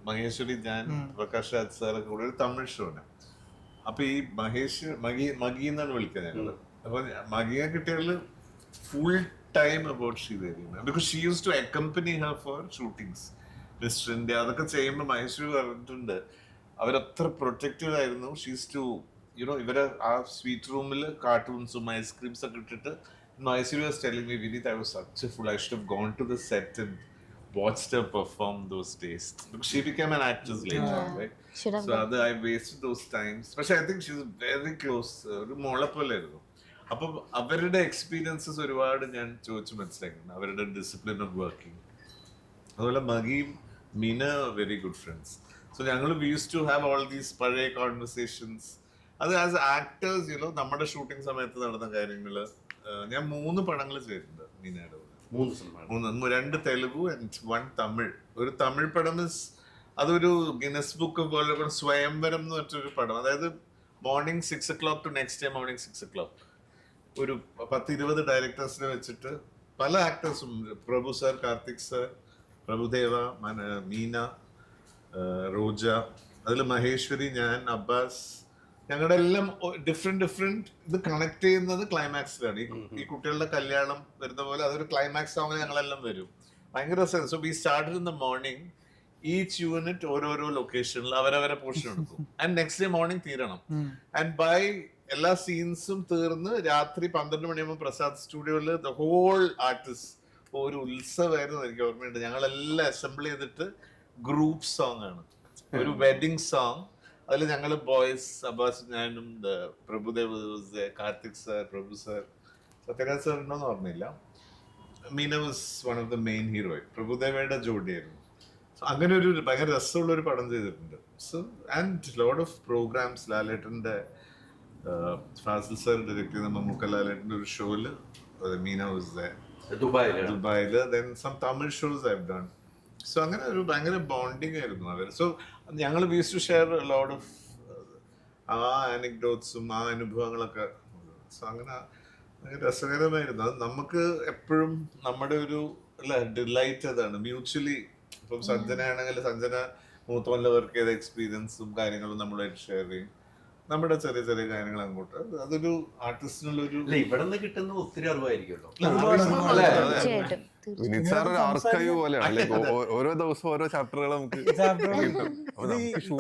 മഹേശ്വരി, ഞാൻ, പ്രകാശ് രാജ് സാറൊക്കെ കൂടെ ഒരു തമിഴ് ഷോന്. അപ്പൊ ഈ മഗി എന്നാണ് വിളിക്കുക ഞങ്ങള്. അപ്പൊ മഗിയെ കിട്ടിയാല് full time about Sridevi ma'am, because she used to accompany her for shootings. Mr. India അതൊക്കെ ചെയ്യുമ്പോൾ മഹേശ്വരി പറഞ്ഞിട്ടുണ്ട് അവരത്ര പ്രൊട്ടക്റ്റീവ് ആയിരുന്നു. ഷീസ് ടു യുനോ ഇവരെ ആ സ്വീറ്റ് റൂമിൽ കാർട്ടൂൺസും ഐസ്ക്രീംസ് ഒക്കെ ഇട്ടിട്ട് Maheshwari was telling me, Vineeth, I was such a fool, I should have gone to the set and watched her perform those days, because she became an actress later on, right? So I wasted those times. പക്ഷെ I think she's very close, ഒരു മോളെ പോലെ ആയിരുന്നു. അപ്പൊ അവരുടെ experiences ഒരുപാട് ഞാൻ ചോദിച്ചു മനസ്സിലാക്കുന്നു, അവരുടെ ഡിസിപ്ലിൻ ഓഫ് വർക്കിംഗ്. അതുപോലെ മഗിയും Meena very good friends. So ഞങ്ങൾ we use to have all these പഴയ കോൺവെർസേഷൻസ്. അത് ആസ് ആക്ടേഴ്സ് യുനോ നമ്മുടെ ഷൂട്ടിംഗ് സമയത്ത് നടന്ന കാര്യങ്ങള്. ഞാൻ 3 പടങ്ങൾ ചെയ്തിട്ടുണ്ട് മീനയുടെ കൂടെ. 2 തെലുഗു ആൻഡ് 1 തമിഴ്. ഒരു തമിഴ് പടം അതൊരു ഗിന്നസ് ബുക്ക് പോലെ സ്വയംവരം എന്ന് പറഞ്ഞൊരു പടം. അതായത് morning 6 o'clock to next day morning 6 o'clock ഒരു 10-20 ഡയറക്ടേഴ്സിനെ വെച്ചിട്ട് പല ആക്ടേഴ്സും, പ്രഭു സർ, കാർത്തിക് സർ, പ്രഭുദേവ, മീന, റോജ, അതിൽ മഹേശ്വരി, ഞാൻ, അബ്ബാസ്, ഞങ്ങളുടെ എല്ലാം ഡിഫറെന്റ് ഇത് കണക്ട് ചെയ്യുന്നത് ക്ലൈമാക്സിലാണ്. ഈ കുട്ടികളുടെ കല്യാണം വരുന്ന പോലെ അതൊരു ക്ലൈമാക്സ് ആവുമ്പോൾ ഞങ്ങളെല്ലാം വരും. ഭയങ്കര രസമാണ്. So we started in the morning, each unit ഓരോരോ ലൊക്കേഷനിൽ അവരവരെ പോർഷൻ എടുക്കും. ആൻഡ് നെക്സ്റ്റ് ഡേ മോർണിംഗ് തീരണം. ആൻഡ് ബൈ എല്ലാ സീൻസും തീർന്ന് രാത്രി 12 മണിയാകുമ്പോൾ പ്രസാദ് സ്റ്റുഡിയോയിൽ ദ ഹോൾ ആർട്ടിസ്റ്റ്, ഒരു ഉത്സവമായിരുന്നു. എനിക്ക് ഓർമ്മയുണ്ട്, ഞങ്ങളെല്ലാം അസംബിൾ ചെയ്തിട്ട് ഗ്രൂപ്പ് സോങ് ആണ്, ഒരു വെഡിങ് സോങ്. അതിൽ ഞങ്ങൾ ബോയ്സ്, അബ്ബാസ്, ഞാനും, Prabhudev, Karthik sir, Prabhu sir, Sathyaraj sir ഉണ്ടോന്ന് ഓർമ്മയില്ല, Meena was one of the main hero, പ്രഭുദേവയുടെ ജോഡിയായിരുന്നു. സോ അങ്ങനെ ഒരു ഭയങ്കര രസമുള്ള ഒരു പടം ചെയ്തിട്ടുണ്ട്. So and lot of programs. ലാലേട്ടൻ്റെ ഫാസിൽ സാർ ഡയറക്ട് ചെയ്ത മമ്മൂക്ക ലാലേട്ടൻ്റെ ഒരു ഷോയില് മീന വാസ് there. ദുബായില്. then some Tamil shows I've done. So അങ്ങനെ ഒരു ഭയങ്കര ബോണ്ടിങ് ആയിരുന്നു അവർ. സോ ഞങ്ങൾ we used to share a lot of ആ ആനക്ഡോട്ട്സും ആ അനുഭവങ്ങളൊക്കെ. സോ അങ്ങനെ രസകരമായിരുന്നു. അത് നമുക്ക് എപ്പോഴും നമ്മുടെ ഒരു ഡിലൈറ്റ് അതാണ്, മ്യൂച്വലി. ഇപ്പം സഞ്ജന ആണെങ്കിൽ സഞ്ജന മൂത്തോല്ല വർക്ക് ചെയ്ത എക്സ്പീരിയൻസും കാര്യങ്ങളും നമ്മളായിട്ട് ഷെയർ ചെയ്യും. നമ്മുടെ ചെറിയ ചെറിയ കാര്യങ്ങൾ അങ്ങോട്ട്. അതൊരു ആർട്ടിസ്റ്റിനുള്ളൊരു ഇവിടെ നിന്ന് കിട്ടുന്ന ഒത്തിരി അറിവായിരിക്കുമല്ലോ. വിനീത് സാർ ഒരു ആർക്കൈവ് പോലെയാണ്. ഓരോ ദിവസവും ഓരോ ചാപ്റ്ററുകൾ നമുക്ക്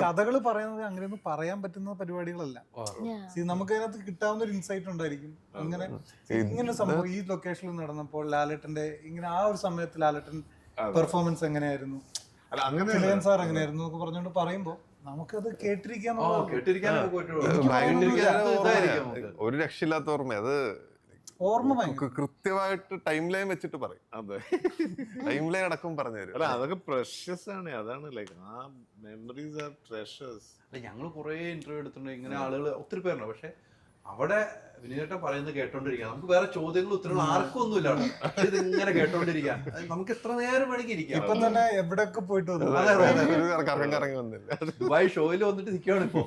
കഥകൾ പറയുന്നത് അങ്ങനെയൊന്നും പറയാൻ പറ്റുന്ന പരിപാടികളല്ല. നമുക്ക് അതിനകത്ത് കിട്ടാവുന്ന ഒരു ഇൻസൈറ്റ് ഉണ്ടായിരിക്കും. ഇങ്ങനെ സംഭവം ഈ ലൊക്കേഷനിൽ നടന്നപ്പോൾ ലാലേട്ടന്റെ ഇങ്ങനെ ആ ഒരു സമയത്ത് ലാലേട്ടൻ പെർഫോമൻസ് എങ്ങനെയായിരുന്നു, സാർ എങ്ങനെയായിരുന്നു എന്നൊക്കെ പറഞ്ഞുകൊണ്ട് പറയുമ്പോൾ നമുക്കത് കേട്ടിരിക്കാൻ കേട്ടിരിക്കാൻ നമുക്ക് പറ്റുള്ളൂ. ഭയങ്കര അത് ഇതായിരിക്കും നമുക്ക്. ഒരു രക്ഷയില്ലാത്ത ഓർമ്മ അത്. ഓർമ്മ ഭയങ്കര കൃത്യമായിട്ട് ടൈം ലൈൻ വെച്ചിട്ട് പറയും. അതെ. ടൈം ലൈൻ അടക്കം പറഞ്ഞു തരും. അല്ല അതൊക്കെ പ്രഷ്യസ് ആണ്. അതാണ് ലൈക്ക് ആ മെമ്മറീസ് ആർ ട്രഷേഴ്സ്. അല്ല ഞങ്ങൾ കുറേ ഇന്റർവ്യൂ എടുത്തിട്ടുണ്ട്, ഇങ്ങനെ ആളുകൾ ഒത്തിരി പേരുണ്ട്. പക്ഷെ അവിടെ വിനീതേട്ടൻ പറയുന്നത് കേട്ടോണ്ടിരിക്കാൻ നമുക്ക് വേറെ ചോദ്യങ്ങളും ഉത്തരങ്ങളും ആർക്കും ഒന്നുമില്ല. ഇത് ഇങ്ങനെ കേട്ടോണ്ടിരിക്കാൻ നമുക്ക് എത്ര നേരം വേണമെങ്കിൽ ഇരിക്കാം. ഇപ്പൊ തന്നെ എവിടെയൊക്കെ പോയിട്ട് വന്നു. കറങ്ങി വന്നില്ല. ദുബായ് ഷോയിൽ വന്നിട്ട് നിൽക്കുകയാണ് ഇപ്പൊ.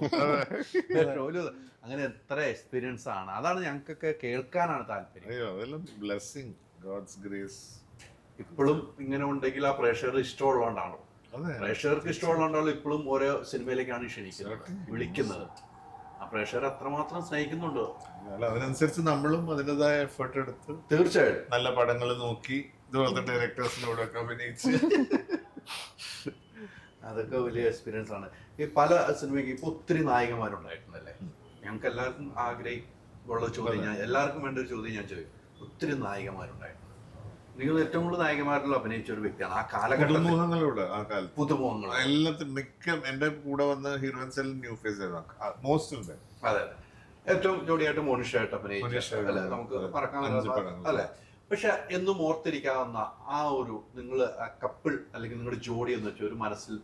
ഷോയില് അങ്ങനെ എത്ര എക്സ്പീരിയൻസ് ആണ്. അതാണ് ഞങ്ങൾക്കൊക്കെ കേൾക്കാനാണ് താല്പര്യം. അയ്യോ അതെല്ലാം ബ്ലെസ്സിങ്, ഗോഡ്സ് ഗ്രേസ്. ഇപ്പോഴും ഇങ്ങനെ ഉണ്ടെങ്കിൽ ആ പ്രേക്ഷകർ ഇഷ്ടമുള്ളതുകൊണ്ടാണോ? അതെ. പ്രേക്ഷകർക്ക് ഇഷ്ടമുള്ളതുകൊണ്ടാണോ ഇപ്പോഴും ഓരോ സിനിമയിലേക്കാണ് ക്ഷണിക്കുന്നത്, വിളിക്കുന്നത്. ആ പ്രേക്ഷകർ അത്രമാത്രം സ്നേഹിക്കുന്നുണ്ടോ? അല്ല അതിനനുസരിച്ച് നമ്മളും അതിൻ്റെതായ എഫേർട്ട് എടുത്ത് തീർച്ചയായിട്ടും നല്ല പടങ്ങൾ നോക്കി ഇതുപോലത്തെ ഡയറക്ടേഴ്സിനോട് ഒക്കെ അഭിനയിച്ച് അതൊക്കെ വലിയ എക്സ്പീരിയൻസ് ആണ്. ഈ പല സിനിമയ്ക്ക് ഇപ്പൊ ഒത്തിരി നായികമാരുണ്ടായിട്ടുണ്ടല്ലേ. ഞങ്ങൾക്ക് എല്ലാവർക്കും ആഗ്രഹിക്കുള്ള ചോദ്യം, ഞാൻ എല്ലാവർക്കും വേണ്ട ഒരു ചോദ്യം ഞാൻ ചോദിക്കും. ഒത്തിരി നായികമാരുണ്ടായിട്ടുണ്ട്. നിങ്ങൾ ഏറ്റവും കൂടുതൽ നായികമാരിൽ അഭിനയിച്ച ഒരു വ്യക്തിയാണ് ആ കാലഘട്ടത്തിൽ. പുതുമുഖങ്ങളോട് ആ കാലത്ത് പുതുമുഖങ്ങൾ എല്ലാത്തിനും മിക്ക എന്റെ കൂടെ വന്ന ഹീറോയിൻസ് എല്ലാം ന്യൂ ഫേസ് മോസ്റ്റ് ഉണ്ട്. അതെ അതെ. ഏറ്റവും ജോഡിയായിട്ട് മോനിഷായിട്ട് അഭിനയിച്ച മോനിഷ, അല്ലെ, നമുക്ക് പറക്കാൻ അഞ്ച് പടങ്ങൾ. അല്ലെ. പക്ഷെ എന്നും ഓർത്തിരിക്കാവുന്ന ആ ഒരു നിങ്ങൾ കപ്പിൾ അല്ലെങ്കിൽ നിങ്ങളുടെ ജോഡി എന്ന് വെച്ചാൽ ഒരു മനസ്സിൽ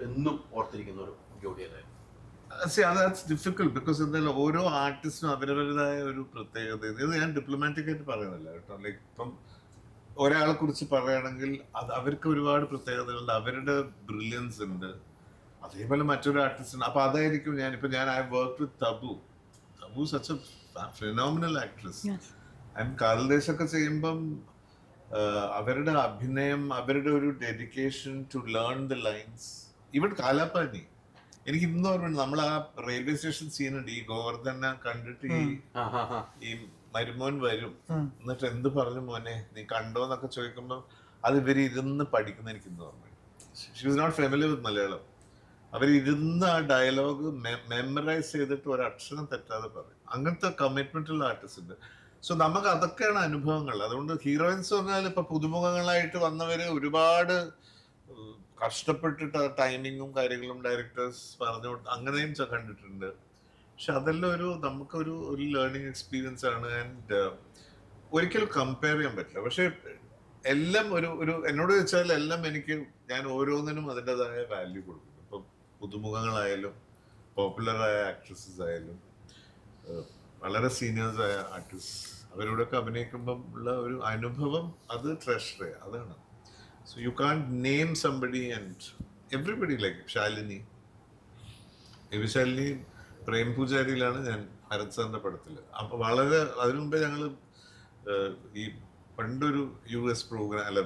എന്നും ഓർത്തിരിക്കുന്ന ഒരു ജോഡി അല്ലേ? ദാറ്റ്സ് ഡിഫിക്കൽട്ട് ബിക്കോസ് എന്തായാലും ഓരോ ആർട്ടിസ്റ്റിനും അവരവരുടേതായ ഒരു പ്രത്യേകത. ഇത് ഞാൻ ഡിപ്ലോമാറ്റിക് ആയിട്ട് പറയുന്നില്ല കേട്ടോ. ലൈക്ക് ഇപ്പം ഒരാളെ കുറിച്ച് പറയുകയാണെങ്കിൽ അത് അവർക്ക് ഒരുപാട് പ്രത്യേകതകളുണ്ട്, അവരുടെ ബ്രില്യൻസ് ഉണ്ട്. അതേപോലെ മറ്റൊരു ആർട്ടിസ്റ്റിന് അപ്പൊ അതായിരിക്കും ഞാൻ I work with Tabu such a phenomenal actress. And കാൽദേശൊക്കെ ചെയ്യുമ്പം അവരുടെ അഭിനയം, അവരുടെ ഒരു dedication to learn the lines. Even Kalapani എനിക്ക് ഇന്നും ഓർമ്മയുണ്ട്. നമ്മൾ ആ റെയിൽവേ സ്റ്റേഷൻ സീനുണ്ട്, ഈ ഗോവർദ്ധനെ കണ്ടിട്ട് ഈ മരുമോൻ വരും, എന്നിട്ട് എന്ത് പറഞ്ഞു മോനെ നീ കണ്ടോ എന്നൊക്കെ ചോദിക്കുമ്പോൾ അത് ഇവർ ഇരുന്ന് പഠിക്കുന്ന എനിക്ക് ഇന്ന് ഓർമ്മ. She was not familiar with Malayalam. അവരിരുന്ന് ആ ഡയലോഗ് മെമ്മറൈസ് ചെയ്തിട്ട് ഒരക്ഷരം തെറ്റാതെ പറയും. അങ്ങനത്തെ കമ്മിറ്റ്മെന്റുള്ള ആർട്ടിസ്റ്റ് ഉണ്ട്. സോ നമുക്ക് അതൊക്കെയാണ് അനുഭവങ്ങൾ. അതുകൊണ്ട് ഹീറോയിൻസ് പറഞ്ഞാൽ ഇപ്പൊ പുതുമുഖങ്ങളായിട്ട് വന്നവര് ഒരുപാട് കഷ്ടപ്പെട്ടിട്ട് ടൈമിങ്ങും കാര്യങ്ങളും ഡയറക്ടേഴ്സ് പറഞ്ഞു അങ്ങനെയും കണ്ടിട്ടുണ്ട്. പക്ഷെ അതെല്ലാം നമുക്കൊരു ലേണിംഗ് എക്സ്പീരിയൻസ് ആണ്. ആൻഡ് ഒരിക്കലും കമ്പയർ ചെയ്യാൻ പറ്റില്ല. പക്ഷെ എല്ലാം ഒരു എന്നോട് ചോദിച്ചാൽ എല്ലാം ഞാൻ ഓരോന്നിനും അതിൻ്റെതായ വാല്യൂ കൊടുക്കും. ഇപ്പം പുതുമുഖങ്ങളായാലും പോപ്പുലറായ ആക്ട്രസസ് ആയാലും വളരെ സീനിയേഴ്സ് ആയ ആർട്ടിസ്റ്റ് അവരോടൊക്കെ അഭിനയിക്കുമ്പം ഉള്ള ഒരു അനുഭവം അത് ട്രഷർ അതാണ്. So you can't name somebody and everybody like Shalini. Shalini Prem പൂജാരിയിലാണ് ഞാൻ ഭരത് സാറിന്റെ പടത്തിൽ. അപ്പൊ വളരെ അതിനു മുമ്പേ ഞങ്ങള് ഈ പണ്ടൊരു US പ്രോഗ്രാം അല്ല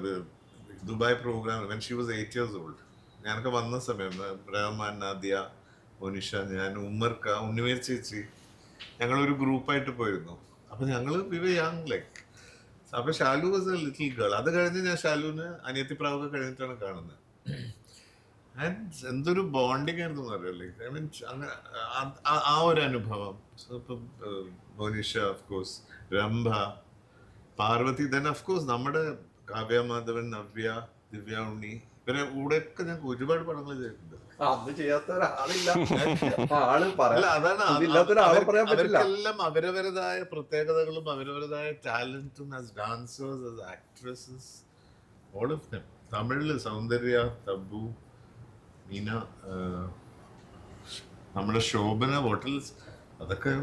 Dubai programme when she was 8 years old ഞാനൊക്കെ വന്ന സമയം റഹ്മാൻ, നാദിയ, മോനിഷ, ഞാൻ, ഉമ്മർക്ക, ഉണ്ണിമേർ ചേച്ചി ഞങ്ങളൊരു ഗ്രൂപ്പായിട്ട് പോയിരുന്നു. അപ്പൊ ഞങ്ങള് യങ് ലൈക്ക്. അപ്പൊ Shalu was A little girl. അത് കഴിഞ്ഞ് ഞാൻ ഷാലുവിന് അനിയത്തി പ്രാവൊക്കെ കഴിഞ്ഞിട്ടാണ് കാണുന്നത്. എന്തൊരു ബോണ്ടിങ് ആയിരുന്നു അറിയല്ലേ. ഐ മീൻ ആ ഒരു അനുഭവം. ഇപ്പം Monisha, of course Rambha, Parvathi, then of course നമ്മുടെ കാവ്യ മാധവൻ, നവ്യ, ദിവ്യ ഉണ്ണി, ഇവരെ കൂടെയൊക്കെ ഞാൻ ഒരുപാട് പടങ്ങൾ ചെയ്തിട്ടുണ്ട്. അന്ന് ചെയ്യാത്ത ഒരാളില്ല. അവർക്കെല്ലാം അവരവരുടേതായ പ്രത്യേകതകളും അവരവരുടേതായ ടാലന്റും as dancers, as actresses, all of them. തമിഴില് സൗന്ദര്യ, തബു, മീന, നമ്മുടെ ശോഭന, ഹോട്ടൽസ്, അതൊക്കെ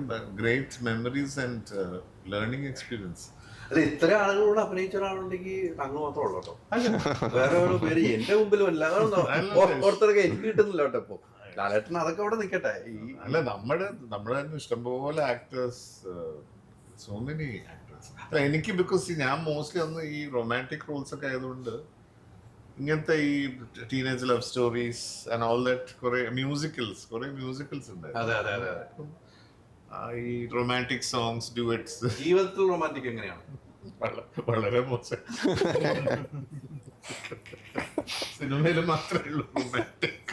great memories and learning experience. അല്ല ഇത്ര ആളുകളോട് അഭിനയിച്ച ഒരാളുണ്ടെങ്കിൽ അങ്ങ് മാത്രമേ ഉള്ളൂ കേട്ടോ. വേറെ ഓരോ പേര് എന്റെ മുമ്പിലും അല്ല ഓർത്തൊക്കെ എനിക്ക് കിട്ടുന്നില്ല കേട്ടോ. ഇപ്പൊ ലാലേട്ടൻ അതൊക്കെ അവിടെ നിൽക്കട്ടെ. അല്ല നമ്മുടെ തന്നെ ഇഷ്ടംപോലെ ആക്ടേഴ്സ്, സോ മെനി ആക്ടേഴ്സ്. എനിക്ക് ബിക്കോസ് ഞാൻ മോസ്റ്റ്ലി അന്ന് ഈ റൊമാൻറ്റിക് റോൾസ് ഒക്കെ ആയതുകൊണ്ട് ഇങ്ങനത്തെ ഈ teenage love stories and all that കുറെ മ്യൂസിക്കൽസ് ഉണ്ട്. ഈ റൊമാൻറ്റിക് സോങ്സ്, ഡ്യുവറ്റ്സ്. ജീവിതത്തിൽ റൊമാൻറ്റിക് എങ്ങനെയാണ്? വളരെ മോശം. സിനിമയിൽ മാത്രമേ ഉള്ളൂ റൊമാൻറ്റിക്.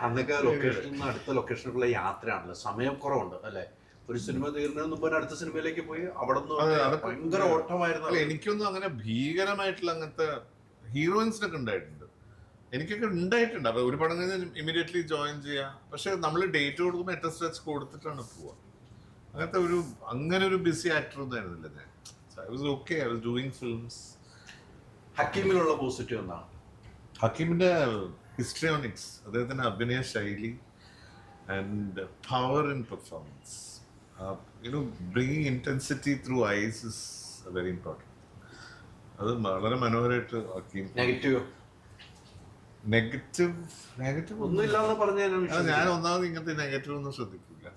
അന്നൊക്കെ ലൊക്കേഷനിൽ നിന്ന് അടുത്ത ലൊക്കേഷനിലുള്ള യാത്രയാണല്ലോ, സമയം കുറവുണ്ട് അല്ലെ. ഒരു സിനിമ തീർന്നതിന് മുമ്പ് അടുത്ത സിനിമയിലേക്ക് പോയി അവിടെ നിന്ന് ഭയങ്കര ഓട്ടമായിരുന്നു. എനിക്കൊന്നും അങ്ങനെ ഭീകരമായിട്ടുള്ള അങ്ങനത്തെ ഹീറോയിൻസിനൊക്കെ ഉണ്ടായിട്ടുണ്ട്. എനിക്കൊക്കെ ഉണ്ടായിട്ടുണ്ട്. അപ്പൊ ഒരു പടം കഴിഞ്ഞാൽ ഇമീഡിയറ്റ്ലി ജോയിൻ ചെയ്യാം. പക്ഷെ നമ്മൾ ഡേറ്റ് കൊടുക്കുമ്പോൾ എത്ര സ്ട്രെച്ച് കൊടുത്തിട്ടാണ് പോവുക. അങ്ങനെ ഒരു ബിസി ആക്ടർ ഒന്നും ആയിരുന്നില്ല ഞാൻ. I was okay, I was doing films. ഹക്കീമിലുള്ള പോസിറ്റീവ് എന്താണ്? ഹക്കീമിന്റെ ഹിസ്ട്രിയോണിക്സ്, അദ്ദേഹത്തിന്റെ അഭിനയ ശൈലി and power in performance, bringing intensity through eyes is very important. അത് വളരെ മനോഹരമായിട്ട് ഹക്കീം. നെഗറ്റീവ് ഒന്നുമില്ലാന്ന് പറഞ്ഞു. ഞാൻ ഒന്നാമത് ഇങ്ങനത്തെ നെഗറ്റീവ് ഒന്നും ശ്രദ്ധിക്കില്ല.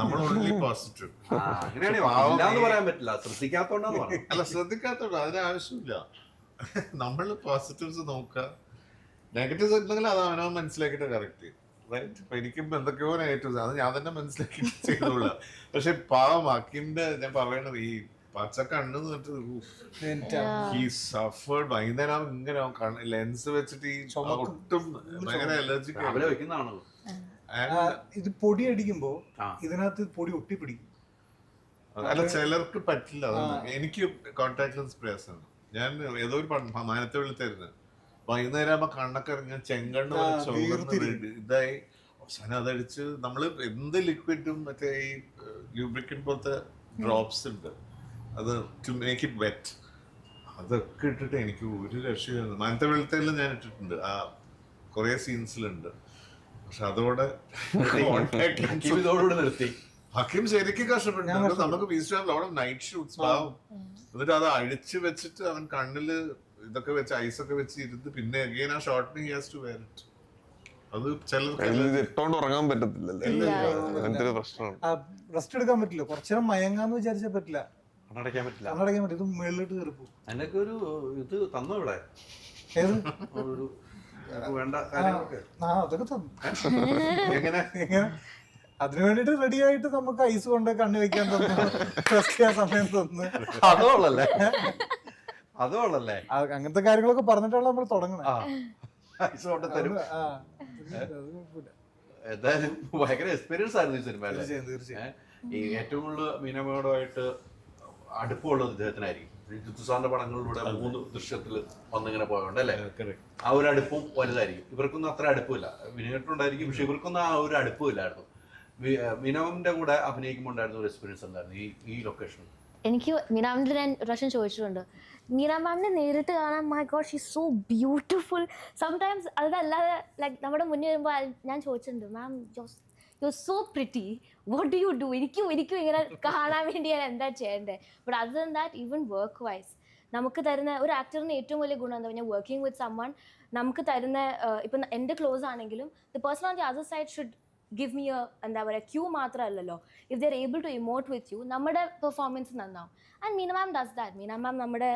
നമ്മൾ ഓൺലി പോസിറ്റീവ്. അങ്ങനെയാണെങ്കിൽ പറയാൻ പറ്റില്ല, ശ്രദ്ധിക്കാത്തോണ്ടാന്ന് പറഞ്ഞു. അല്ല, ശ്രദ്ധിക്കാത്തോണ്ട് അതിന് ആവശ്യമില്ല. നമ്മൾ പോസിറ്റീവ്സ് നോക്കുക, നെഗറ്റീവ്സ് ഉണ്ടെങ്കിൽ അത് അവനവൻ മനസ്സിലാക്കിയിട്ട് കറക്റ്റ് ചെയ്യും. റൈറ്റ്. ഇപ്പൊ എനിക്കും എന്തൊക്കെയോ നെഗറ്റീവ്സ് അത് ഞാൻ തന്നെ മനസ്സിലാക്കി ചെയ്തോളാം. പക്ഷെ പാവം ഹക്കീമിന്റെ ഞാൻ പറയണത് ഈ പച്ച കണ്ണ് ഈ സഫേർഡ്. വൈകുന്നേരം ഇങ്ങനെ ലെൻസ് വെച്ചിട്ട് ഈ ഒട്ടും ഭയങ്കര അലർജിക്ക്. അവരെ വെക്കുന്നതാണോ? ഇത് പൊടി അടിക്കുമ്പോ ഇതിനകത്ത് പൊടി ഒട്ടിപ്പിടിക്കും. അല്ല, ചിലർക്ക് പറ്റില്ല. എനിക്ക് കോൺടാക്ട് ലെൻസ് പ്രയാസമാണ്. ഞാൻ ഏതോ ഒരു മാനത്തെ വിളിത്തായിരുന്നു. വൈകുന്നേരം ആകുമ്പോ കണ്ണൊക്കെ ഇറങ്ങി ചെങ്കണ്ണ് ഇതായി അവസാനം അതടിച്ച് നമ്മള് എന്ത് ലിക്വിഡും മറ്റേ ഈ ലൂബ്രിക്കന്റ് പോലത്തെ ഡ്രോപ്സ് ഉണ്ട്, അത് ടു മേക്ക് ഇറ്റ് വെറ്റ്, അതൊക്കെ ഇട്ടിട്ട് എനിക്ക് ഒരു രക്ഷയില്ല. മാനത്തെ വെളുത്തയിൽ ഞാൻ ഇട്ടിട്ടുണ്ട്, ആ കുറെ സീൻസിലുണ്ട്. പക്ഷെ അതോടെ ഇതോടുകൂടി നിർത്തി. ഹക്കീം ശരിക്കും കഷ്ടപ്പെട്ടു. നമുക്ക് നൈറ്റ് ഷൂട്ട്സ് പാവം. എന്നിട്ട് അത് അഴിച്ചു വെച്ചിട്ട് അവൻ കണ്ണില് ഇതൊക്കെ വെച്ച് ഐസൊക്കെ വെച്ച് ഇരുന്ന് പിന്നെ അഗൈൻ ആ ഷോട്ടിന് he has to wear it. അത് ചിലർക്ക് ഇട്ടോണ്ട് ഉറങ്ങാൻ പറ്റത്തില്ലല്ലോ, അങ്ങനത്തെ ഒരു പ്രശ്നമാണ്. റെസ്റ്റ് എടുക്കാൻ പറ്റില്ല, കുറച്ചേരം മയങ്ങാന്ന് വിചാരിച്ചാൽ പറ്റില്ല, കണ്ണടയ്ക്കാൻ പറ്റില്ല. കണ്ണടയ്ക്കാൻ പറ്റില്ല. ഇത് മേളിലോട്ട് കയറിപ്പോ. അതിനൊക്കെ ഒരു ഇത് തന്നോ ഇവിടെ? ഏത് ഒരു വേണ്ട കാര്യങ്ങളൊക്കെ അതൊക്കെ തന്നു. എങ്ങനെ അതിനു വേണ്ടിട്ട് റെഡി ആയിട്ട് നമുക്ക് ഐസ് കൊണ്ട് കണ്ണു വെക്കാൻ തന്നു, റെസ്റ്റ് ചെയ്യാൻ സമയം തന്നു. അതോളല്ലേ അതോളല്ലേ അങ്ങനത്തെ കാര്യങ്ങളൊക്കെ പറഞ്ഞിട്ടാണ് നമ്മൾ തുടങ്ങുന്നത്. എന്തായാലും ഭയങ്കര എക്സ്പീരിയൻസ് ആയിരുന്നു ഈ സിനിമയില്. ഈ ഏറ്റവും കൂടുതൽ മീനമ്മയോടുമായിട്ട് അടുപ്പമുള്ളത് ഇദ്ദേഹത്തിനായിരിക്കും. ജിത്തു സാറിന്റെ പടങ്ങളിലൂടെ 3 ദൃശ്യത്തിൽ വന്നിങ്ങനെ പോയോണ്ട് അല്ലേ, ആ ഒരു അടുപ്പും വലുതായിരിക്കും. ഇവർക്കൊന്നും അത്ര അടുപ്പില്ല. വിനേട്ടുണ്ടായിരിക്കും, പക്ഷെ ഇവർക്കൊന്നും ആ ഒരു അടുപ്പമില്ലായിരുന്നു. മീനമ്മന്റെ കൂടെ അഭിനയിക്കുമ്പോൾ ഉണ്ടായിരുന്ന ഒരു എക്സ്പീരിയൻസ് എന്തായിരുന്നു ഈ ലൊക്കേഷൻ? എനിക്ക് മീനാമിൻ്റെ ഞാൻ ഒരു പ്രാവശ്യം ചോദിച്ചിട്ടുണ്ട്, മീന മാമിനെ നേരിട്ട് കാണാൻ my God she so beautiful. Sometimes അതല്ലാതെ ലൈക്ക് നമ്മുടെ മുന്നിൽ വരുമ്പോൾ ഞാൻ ചോദിച്ചിട്ടുണ്ട്, ma'am you so pretty, what do you do? എനിക്കും ഇങ്ങനെ കാണാൻ വേണ്ടി ഞാൻ എന്താ ചെയ്യേണ്ടത്? But other than that even work wise നമുക്ക് തരുന്ന ഒരു ആക്ടറിന് ഏറ്റവും വലിയ ഗുണം എന്താ പറഞ്ഞാൽ, വർക്കിംഗ് വിത്ത് സമ്മൺ നമുക്ക് തരുന്ന ഇപ്പം എൻ്റെ ക്ലോസ് ആണെങ്കിലും the person on the other side should give me എന്താ പറയുക ക്യൂ മാത്രമല്ലല്ലോ, if they're able to emote with you നമ്മുടെ പെർഫോമൻസ് നന്നാവും. And Meena ma'am does that. Meena ma'am നമ്മുടെ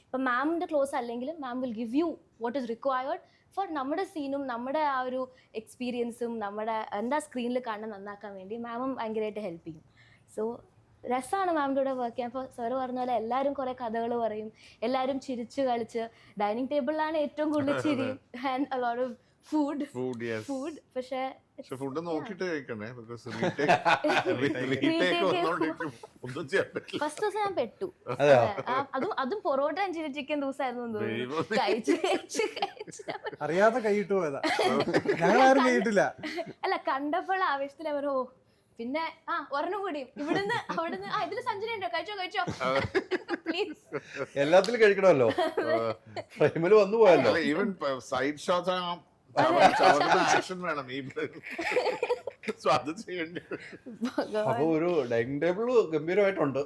ഇപ്പം മാമിൻ്റെ ക്ലോസ് അല്ലെങ്കിലും ma'am will give you what is required for നമ്മുടെ സീനും നമ്മുടെ ആ ഒരു എക്സ്പീരിയൻസും നമ്മുടെ എന്താ സ്ക്രീനിൽ കാണാൻ നന്നാക്കാൻ വേണ്ടി മാമും ഭയങ്കരമായിട്ട് ഹെൽപ്പ് ചെയ്യും. സോ രസമാണ് മാമിൻ്റെ കൂടെ വർക്ക് ചെയ്യാൻ. അപ്പോൾ സാറ് പറഞ്ഞ പോലെ എല്ലാവരും കുറേ കഥകൾ പറയും, എല്ലാവരും ചിരിച്ച് കളിച്ച്, ഡൈനിങ് ടേബിളിലാണ് ഏറ്റവും കൂടുതൽ ചിരി and A lot of food. പക്ഷേ ഫുഡ് നോക്കിട്ട് കഴിക്കണേ. ഫസ്റ്റ് ദിവസം ഞാൻ പെട്ടു. അതും പൊറോട്ട ചില്ലി ചിക്കൻ ദിവസമായിരുന്നു അറിയാതെ കൈയിട്ട് പോയതാ, ഞങ്ങളാരും കൈയിട്ടില്ല. അല്ല, കണ്ടപ്പോൾ ആവേശത്തിൽ അവരോ പിന്നെ ഒരെണ്ണം കൂടി ഇവിടുന്ന് അവിടുന്ന് ഇതില് സഞ്ജന ഉണ്ടോ, കഴിച്ചോ പ്ലീസ്. എല്ലാത്തിലും കഴിക്കണമല്ലോ, ഫ്രെയിമിൽ വന്നു പോയല്ലോ. ഈവൻ സൈഡ് ഷോട്ട്സ് വേണം. അപ്പൊ ഒരു ഡൈനിങ് ടേബിൾ ഗംഭീരമായിട്ടുണ്ട്.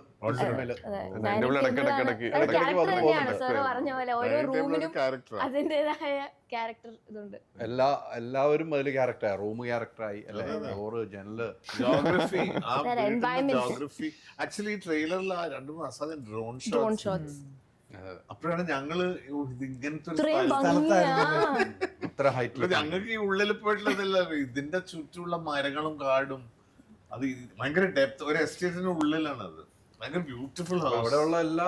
എല്ലാവരും അതിൽ ക്യാരക്ടറായി, റൂം ക്യാരക്ടറായി അല്ലെ, ഡോറ്, ജനല്, ജോഗ്രഫി. ആക്ച്വലി ട്രെയിലറിൽ 2-3 അസാധ്യം ഡ്രോൺ ഷോട്ട്സ്. അപ്പോഴാണ് ഞങ്ങള് ഇങ്ങനത്തെ ഞങ്ങൾക്ക് ഈ ഉള്ളിൽ പോയിട്ടുള്ളതല്ല, ഇതിന്റെ ചുറ്റുമുള്ള മരങ്ങളും കാടും, അത് ഭയങ്കര ഡെപ്ത്. ഒരു എസ്റ്റേറ്റിന്റെ ഉള്ളിലാണ് അത്. ഭയങ്കര ബ്യൂട്ടിഫുൾ. അവിടെയുള്ള എല്ലാ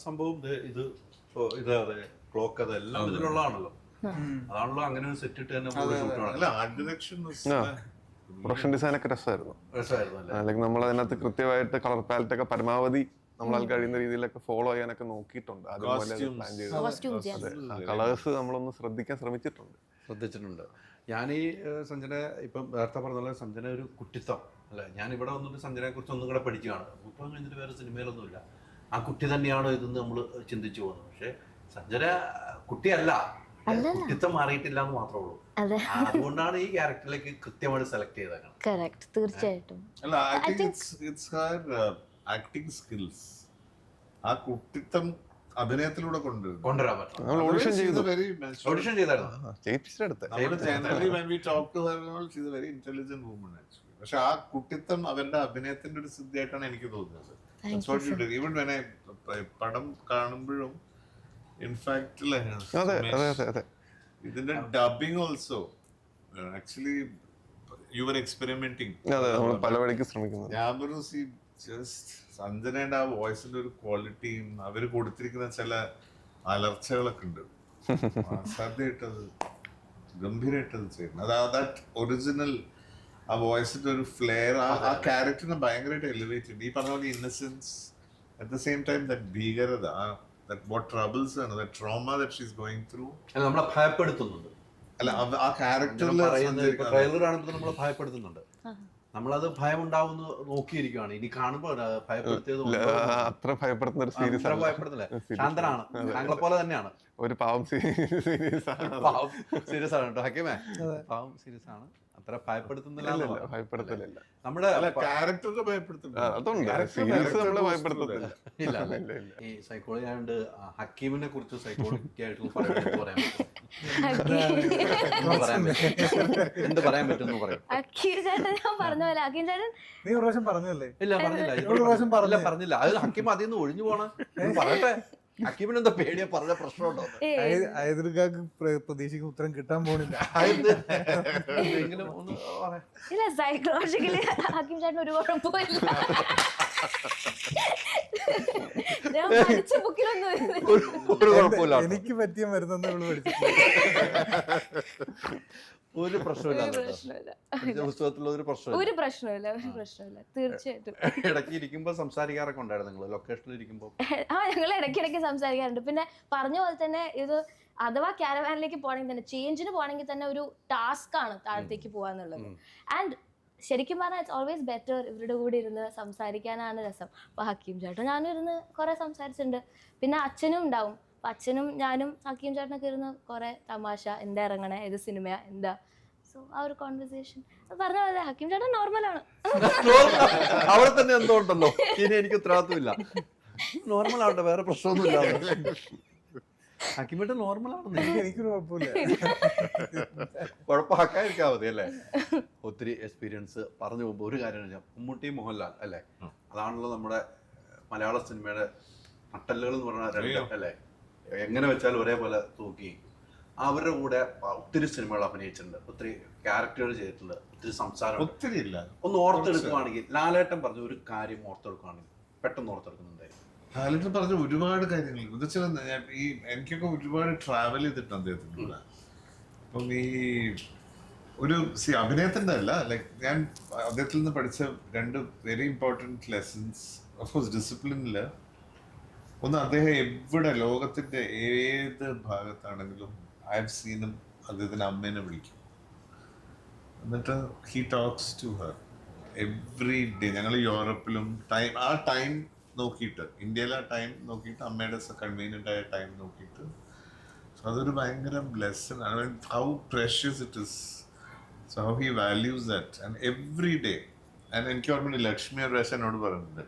സംഭവവും ഇത് അതെ ക്ലോക്ക് അതെല്ലാം ഇതിലുള്ളതാണല്ലോ. അതാണല്ലോ അങ്ങനെ ഒരു സെറ്റ് ഇട്ട് തന്നെ പ്രൊഡക്ഷൻ ഡിസൈൻ ഒക്കെ രസമായിരുന്നു. നമ്മൾ അതിനകത്ത് കൃത്യമായിട്ട് കളർ പാലറ്റ് ഒക്കെ പരമാവധി നമ്മളാൽ കഴിയുന്ന രീതിയിലൊക്കെ ഫോളോ ചെയ്യാനൊക്കെ നോക്കിയിട്ടുണ്ട്. അതുപോലെ പ്ലാൻ ചെയ്ത് കോസ്റ്റ്യൂംസ് അതെ കളേഴ്സ് നമ്മളൊന്ന് ശ്രദ്ധിക്കാൻ ശ്രമിച്ചിട്ടുണ്ട്. ശ്രദ്ധിച്ചിട്ടുണ്ട്. ഞാൻ ഈ സഞ്ജന ഇപ്പം നേരത്തെ പറഞ്ഞ പോലെ സഞ്ജന ഒരു കുട്ടിത്തം അല്ലേ, ഞാൻ ഇവിടെ വന്നിട്ട് സഞ്ജനയെ കുറിച്ച് ഒന്നും കൂടെ പഠിക്കുകയാണ്. ഇപ്പം കഴിഞ്ഞിട്ട് വേറെ സിനിമയിലൊന്നുമില്ല. ആ കുട്ടി തന്നെയാണോ ഇതെന്ന് നമ്മൾ ചിന്തിച്ചു പോകുന്നത്. പക്ഷെ സഞ്ജന കുട്ടിയല്ല, കുട്ടിത്തം മാറിയിട്ടില്ല എന്ന് മാത്രമേ ഉള്ളൂ. അതുകൊണ്ടാണ് ഈ ക്യാരക്ടറിലേക്ക് കൃത്യമായിട്ട് സെലക്ട് ചെയ്തേക്കണം. കറക്റ്റ്, തീർച്ചയായിട്ടും. അല്ല, I think it's her acting skills. ആ കുട്ടിത്തം അഭിനയത്തിലൂടെ കൊണ്ടുവരാൻ പറ്റും. നമ്മൾ ഓഡിഷൻ ചെയ്തു, ഓഡിഷൻ ചെയ്തായിരുന്നു. ചെയ്യിപ്പിച്ചെടുത്ത്. Generally when we talk to her, she's a very intelligent woman actually. പക്ഷെ ആ കുട്ടിത്തം അവരുടെ അഭിനയത്തിന്റെ ഒരു സിദ്ധിയായിട്ടാണ് എനിക്ക് തോന്നുന്നത്. That's what you did. Even when I പടം കാണുമ്പോഴും ഇൻഫാക്ട് അതെ അതെ അതെ അതെ ഇതിന്റെ dubbing also actually you are experimenting. അതെ, നമ്മൾ പല വഴിക്ക് ശ്രമിക്കുന്നത്. ഞാൻ പറഞ്ഞു സി ജസ്റ്റ് സഞ്ജനയുടെ ആ വോയിസിന്റെ ഒരു ക്വാളിറ്റിയും അവര് കൊടുത്തിരിക്കുന്ന ചില അലർച്ചകളൊക്കെ ഉണ്ട്. അസാധ്യമായിട്ടത് ഗംഭീരമായിട്ടത് ചെയ്യുന്നത്. ദാറ്റ് ഒറിജിനൽ ആ വോയിസിന്റെ ഒരു ഫ്ലെയർ ആ ക്യാരക്ടറിനെ ഭയങ്കരമായിട്ട് എലിവേറ്റ് ചെയ്യുന്നു. ഈ പറഞ്ഞ പോലെ innocence at the same time that ഭീകരത, what troubles and the trauma that she's going through. നമ്മളെ ഭയപ്പെടുത്തുന്നുണ്ട്. അല്ല, ആ ക്യാരക്ടറിൽ ട്രെയിലർ കാണുമ്പോൾ നമ്മളെ ഭയപ്പെടുത്തുന്നുണ്ട്. നമ്മളത് ഭയം ഉണ്ടാവുന്ന നോക്കിയിരിക്കുകയാണ്. ഇനി കാണുമ്പോൾ ഭയപ്പെടുത്തിയത് അത്ര ഭയപ്പെടുത്തുന്ന ഒരു സീരീസ് ഭയപ്പെടുന്നില്ല. ശാന്തനാണ്, താങ്കളെ പോലെ തന്നെയാണ്. ഒരു പാവം സീരീസ് ആണ് കേട്ടോ ഹക്കീമേ, പാവം സീരീസ് ആണ്. അത്ര ഭയപ്പെടുത്തുന്നില്ല. ഭയപ്പെടുത്തലില്ല. നമ്മുടെ ക്യാരക്ടറിനെ ഭയപ്പെടുത്തുന്നില്ല. അതുണ്ട്, സീരീസ് നമ്മളെ ഭയപ്പെടുത്തത്തില്ല. ഈ സൈക്കോളജി ആയതുകൊണ്ട് ഹക്കീമിനെ കുറിച്ച് സൈക്കോളജി ആയിട്ട് എന്ത് പറയാൻ പറ്റും പറയും. ഞാൻ പറഞ്ഞ പോലെ ഹക്കീം ചേട്ടൻ നീ ഒരു പ്രാവശ്യം പറഞ്ഞല്ലേ? ഇല്ല പറഞ്ഞില്ല. പറഞ്ഞില്ല. അത് ഹക്കീം അതിൽ നിന്ന് ഒഴിഞ്ഞു പോണ പറയട്ടെ. ഹക്കീമിന് എന്താ പേടിയാ പറഞ്ഞ പ്രശ്നമുണ്ടോ? എതിർക്കാർക്ക് പ്രതീക്ഷിക്കുന്ന ഉത്തരം കിട്ടാൻ പോണില്ല. ഇല്ല, സൈക്കോളജിക്കലി ഹക്കീം ചേട്ടൻ ഒരു കുഴപ്പമില്ല. ഞാൻ പഠിച്ച ബുക്കിലൊന്നും എനിക്ക് പറ്റിയ മരുന്നൊന്നും ഇവള് പഠിച്ചിട്ടില്ല. ഒരു പ്രശ്നമില്ല. പുസ്തകത്തിലുള്ള ഒരു പ്രശ്നമില്ല. തീർച്ചയായിട്ടും. ഇടയ്ക്ക് ഇരിക്കുമ്പോ സംസാരിക്കാറൊക്കെ ഉണ്ടായിരുന്നു നിങ്ങൾ ലൊക്കേഷനിൽ ഇരിക്കുമ്പോ? ഞങ്ങൾ ഇടയ്ക്കിടയ്ക്ക് സംസാരിക്കാറുണ്ട്. പിന്നെ പറഞ്ഞ പോലെ തന്നെ ഇത് അഥവാ ക്യാരവാനിലേക്ക് പോകണമെങ്കിൽ തന്നെ, ചേഞ്ചിന് പോകണമെങ്കിൽ തന്നെ ഒരു ടാസ്ക് ആണ് താഴത്തേക്ക് പോകാന്നുള്ളത്. ആൻഡ് ശരിക്കും പറഞ്ഞാൽ ഇറ്റ്സ് ഓൾവേസ് ബെറ്റർ ഇവരുടെ കൂടെ ഇരുന്ന് സംസാരിക്കാനാണ് രസം. അപ്പോൾ ഹക്കീം ചേട്ടൻ ഞാനും ഇരുന്ന് കുറേ സംസാരിച്ചിട്ടുണ്ട്. പിന്നെ അച്ഛനും ഉണ്ടാവും. അപ്പം അച്ഛനും ഞാനും ഹക്കീം ചേട്ടനൊക്കെ ഇരുന്ന് കുറേ തമാശ, എന്താ ഇറങ്ങണേ, ഏത് സിനിമയാ, എന്താ, സോ ആ ഒരു കോൺവെർസേഷൻ പറഞ്ഞ പോലെ ഹക്കീം ചേട്ടൻ നോർമലാണ്. അവിടെ തന്നെ എന്തോ ഉണ്ടല്ലോ, ഇനി എനിക്ക് ഉത്തരവാദിത്വമില്ല. നോർമൽ ആവട്ടെ, വേറെ പ്രശ്നമൊന്നുമില്ല. ഹക്കീമേട്ട് നോർമലാണെന്ന് എനിക്കൊരു കുഴപ്പമില്ല. കുഴപ്പമാക്കാതിരിക്കാ മതി അല്ലേ? ഒത്തിരി എക്സ്പീരിയൻസ് പറഞ്ഞു പോകുമ്പോൾ ഒരു കാര്യം, മമ്മൂട്ടി മോഹൻലാൽ അല്ലേ, അതാണല്ലോ നമ്മുടെ മലയാള സിനിമയുടെ നട്ടെല്ലുകൾ എന്ന് പറഞ്ഞാൽ അല്ലേ, എങ്ങനെ വെച്ചാലും ഒരേപോലെ തൂക്കി. അവരുടെ കൂടെ ഒത്തിരി സിനിമകൾ അഭിനയിച്ചിട്ടുണ്ട്, ഒത്തിരി ക്യാരക്ടറുകൾ ചെയ്തിട്ടുണ്ട്, ഒത്തിരി സംസാരം. ഒത്തിരി ഇല്ല. ഒന്ന് ഓർത്തെടുക്കുകയാണെങ്കിൽ ലാലേട്ടൻ പറഞ്ഞ ഒരു കാര്യം ഓർത്തെടുക്കുകയാണെങ്കിൽ പെട്ടെന്ന് ഓർത്തെടുക്കുന്നുണ്ടായിരുന്നു. ലാലേട്ടൻ പറഞ്ഞ ഒരുപാട് കാര്യങ്ങൾ ഈ എനിക്കൊക്കെ ഒരുപാട് ട്രാവൽ ചെയ്തിട്ടുണ്ട് അദ്ദേഹത്തിൻ്റെ കൂടെ. അപ്പം ഈ ഒരു അഭിനയത്തിന്റെ അല്ല, ലൈക്ക് ഞാൻ അദ്ദേഹത്തിൽ നിന്ന് പഠിച്ച രണ്ട് വെരി ഇമ്പോർട്ടൻറ്റ് ലെസൺസ്. ഓഫ്കോഴ്സ് ഡിസിപ്ലിനില് ഒന്ന്, അദ്ദേഹം എവിടെ ലോകത്തിന്റെ ഏത് ഭാഗത്താണെങ്കിലും ഐ ഹാവ് സീൻ ഹിം അദ്ദേഹത്തിന്റെ അമ്മേനെ വിളിക്കും. എന്നിട്ട് he talks to her every day. ഞങ്ങൾ യൂറോപ്പിലും ആ ടൈം നോക്കിയിട്ട്, ഇന്ത്യയിലെ ആ ടൈം നോക്കിയിട്ട്, അമ്മയുടെ കൺവീനിയൻ്റ് ആയ ടൈം നോക്കിയിട്ട്. സോ അതൊരു ഭയങ്കര ബ്ലെസ്സൺ ആണ്. How precious it is. So how he values that and every day. And എനിക്ക് ഓർമ്മ ലക്ഷ്മി അർവേശ എന്നോട് പറയുന്നുണ്ട്,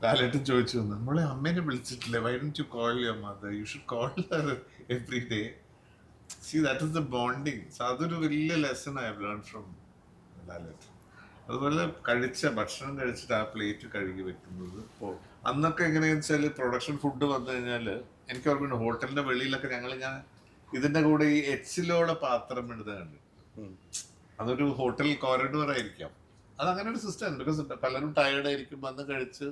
ലാലേട്ടൻ ചോദിച്ചു, നമ്മളെ അമ്മേനെ വിളിച്ചിട്ടില്ലേ, why don't you call your mother, you should call her every day. See that is the bonding. So അതൊരു വലിയ lesson I have learn from Lalettan. അതുപോലെ ഭക്ഷണം കഴിച്ചിട്ട് ആ പ്ലേറ്റ് കഴുകി വെക്കുന്നത്. അന്നൊക്കെ എങ്ങനെയാന്ന് വെച്ചാൽ പ്രൊഡക്ഷൻ ഫുഡ് വന്നു കഴിഞ്ഞാൽ എനിക്ക് ഓർമ്മയുണ്ട്, ഹോട്ടലിന്റെ വെളിയിലൊക്കെ ഞങ്ങളിങ്ങനെ ഇതിന്റെ കൂടെ ഈ എച്ചിലോടെ പാത്രം എടുത്ത് കണ്ടിട്ടുണ്ട്. അതൊരു ഹോട്ടൽ കോറിഡോർ ആയിരിക്കാം. അതങ്ങനെ ഒരു സിസ്റ്റം ഉണ്ട്. ബിക്കോസ് പലരും ടയേർഡ് ആയിരിക്കും, വന്ന് കഴിച്ച്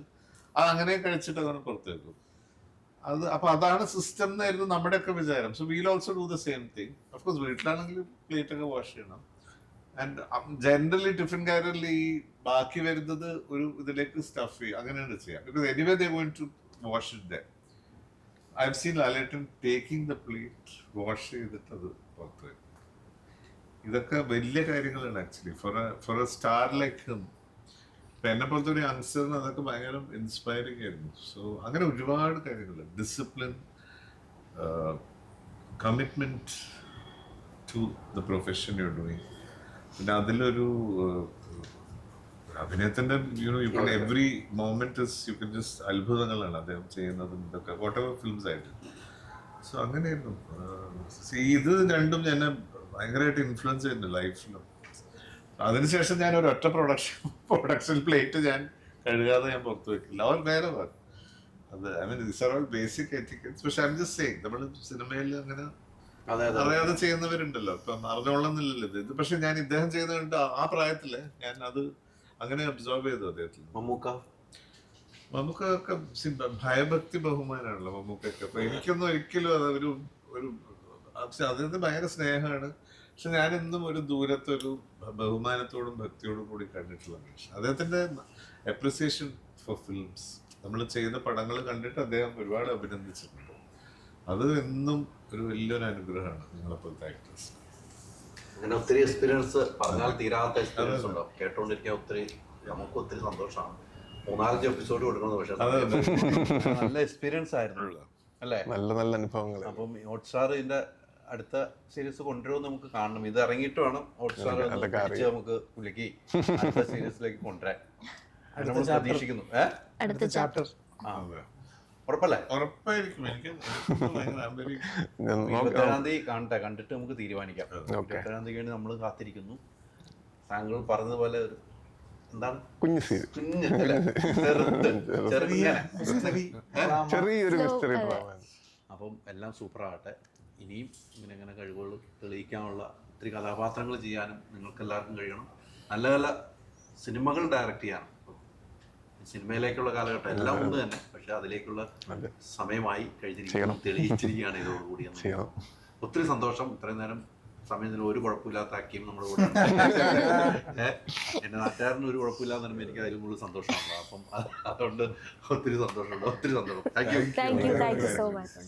അങ്ങനെ കഴിച്ചിട്ട് അങ്ങനെ പുറത്ത് വെക്കും. അപ്പൊ അതാണ് സിസ്റ്റം എന്നായിരുന്നു നമ്മുടെയൊക്കെ വിചാരം. So we'll also do the same thing. Of course വീട്ടിലാണെങ്കിൽ പ്ലേറ്റ് ഒക്കെ വാഷ് ചെയ്യണം. ആൻഡ് ജനറലി ടിഫിൻ കാരിൽ ഈ ബാക്കി വരുന്നത് ഒരു ഇതിലേക്ക് സ്റ്റഫ് ചെയ്യും, അങ്ങനെയാണ് ചെയ്യാം. Because anyway they going to wash it there. I have seen Lalettan taking the plate, wash ചെയ്തിട്ട് അത് പുറത്ത് വരും. ഇതൊക്കെ വലിയ കാര്യങ്ങളാണ് actually for a star like him. എന്നെ പോലത്തെ ഒരു യങ്സ്റ്ററിന് അതൊക്കെ ഭയങ്കര ഇൻസ്പയറിംഗ് ആയിരുന്നു. സോ അങ്ങനെ ഒരുപാട് കാര്യങ്ങൾ, discipline, commitment to the profession you are doing. പിന്നെ അതിലൊരു അഭിനയത്തിന്റെ every moment you can just അത്ഭുതങ്ങളാണ് അദ്ദേഹം ചെയ്യുന്നതും ഇതൊക്കെ വാട്ട് എവർ ഫിലിംസ് ആയിട്ട്. സോ അങ്ങനെയായിരുന്നു. ഇത് രണ്ടും എന്നെ ഭയങ്കരമായിട്ട് ഇൻഫ്ലുവൻസ് ചെയ്യുന്നുണ്ട് ലൈഫിലും. അതിനുശേഷം ഞാൻ ഒരു ഒറ്റ പ്രൊഡക്ഷൻ പ്ലേറ്റ് ഞാൻ കഴുകാതെ ഞാൻ പുറത്തു വെക്കില്ല. അവർ വേറെ അത് I mean this are all basic etiquettes. പക്ഷെ ഐ എം ജസ്റ്റ് സേയിങ് നമ്മൾ സിനിമയിൽ അങ്ങനെ അറിയാതെ ചെയ്യുന്നവരുണ്ടല്ലോ, ഇപ്പം അറിഞ്ഞോളന്നില്ലല്ലോ ഇത്. പക്ഷെ ഞാൻ ഇദ്ദേഹം ചെയ്യുന്നത് കണ്ട് ആ പ്രായത്തില് ഞാൻ അത് അങ്ങനെ അബ്സോർവ് ചെയ്തു അദ്ദേഹത്തിൽ. മമ്മൂക്കൊക്കെ ഭയഭക്തി ബഹുമാനാണല്ലോ മമ്മൂക്കൊക്കെ. അപ്പൊ എനിക്കൊന്നും ഒരിക്കലും അത് ഒരു അതിന് ഭയങ്കര സ്നേഹമാണ്. പക്ഷെ ഞാനെന്നും ഒരു ദൂരത്തൊരു ബഹുമാനത്തോടും ഭക്തിയോടും കൂടി കണ്ടിട്ടുള്ള മനുഷ്യൻ. അദ്ദേഹത്തിന്റെ അപ്രിസിയേഷൻ ഫോർ ഫിലിംസ്, നമ്മൾ ചെയ്ത പടങ്ങൾ കണ്ടിട്ട് അദ്ദേഹം ഒരുപാട് അഭിനന്ദിച്ചിട്ടുണ്ട്. അത് എന്നും ഒരു വലിയൊരു അനുഗ്രഹമാണ് നിങ്ങളെപ്പോലത്തെ ആക്ടേഴ്സ്. അങ്ങനെ ഒത്തിരി എക്സ്പീരിയൻസ് പറഞ്ഞാൽ തീരാത്ത എക്സ്പീരിയൻസ് ഉണ്ടോ? കേട്ടോണ്ടിരിക്കാൻ ഒത്തിരി നമുക്ക് ഒത്തിരി സന്തോഷമാണ്. 4-5 എപ്പിസോഡ് കൊടുക്കുന്നത്, പക്ഷെ നല്ല എക്സ്പീരിയൻസ് ആയിരുന്നു അല്ലേ? നല്ല നല്ല അനുഭവങ്ങൾ. അപ്പം ഹോട്ട്സ്റ്റാർ ഇതിന്റെ അടുത്ത സീരീസ് കൊണ്ടുവരുമെന്ന് നമുക്ക് കാണണം. ഇത് ഇറങ്ങിയിട്ട് വേണം ഹോട്ട്സ്റ്റാർ നമുക്ക് പുള്ളിക്ക് അടുത്ത സീരീസിലേക്ക് കൊണ്ടുവരാൻ നമ്മൾ പ്രതീക്ഷിക്കുന്നു. അടുത്ത ചാപ്റ്റർ ഉറപ്പല്ലേ? ഉറപ്പായിരിക്കും. എനിക്ക് 27-ാം തീയതി കാണട്ടെ, കണ്ടിട്ട് നമുക്ക് തീരുമാനിക്കാം. 27-ാം തീയതി വേണ്ടി നമ്മൾ കാത്തിരിക്കുന്നു. താങ്കൾ പറഞ്ഞതുപോലെ ഒരു എന്താണ് കുഞ്ഞു സീൻ, ചെറിയൊരു മിസ്റ്ററി ഡ്രാമ. അപ്പം എല്ലാം സൂപ്പറാകട്ടെ. ഇനിയും ഇങ്ങനെ കഴിവുകൾ തെളിയിക്കാനുള്ള ഒത്തിരി കഥാപാത്രങ്ങൾ ചെയ്യാനും നിങ്ങൾക്ക് എല്ലാവർക്കും കഴിയണം. നല്ല നല്ല സിനിമകൾ ഡയറക്റ്റ് ചെയ്യാനും. സിനിമയിലേക്കുള്ള കാലഘട്ടം എല്ലാം ഉണ്ട് തന്നെ, പക്ഷെ അതിലേക്കുള്ള സമയമായി കഴിഞ്ഞിരിക്കുന്നു, തെളിയിച്ചിരിക്കുകയാണ് ഇതോടുകൂടി. ഒത്തിരി സന്തോഷം. ഇത്രയും നേരം സമയത്തിന് ഒരു കുഴപ്പമില്ലാത്ത ആക്കിയും നമ്മുടെ കൂടെ എന്റെ നാട്ടുകാരന് ഒരു കുഴപ്പമില്ലാന്ന് പറയുമ്പോൾ എനിക്ക് അതിലും കൂടുതൽ സന്തോഷമാണ്. അപ്പം അതുകൊണ്ട് ഒത്തിരി സന്തോഷമുണ്ട്. Thank you thank you so much.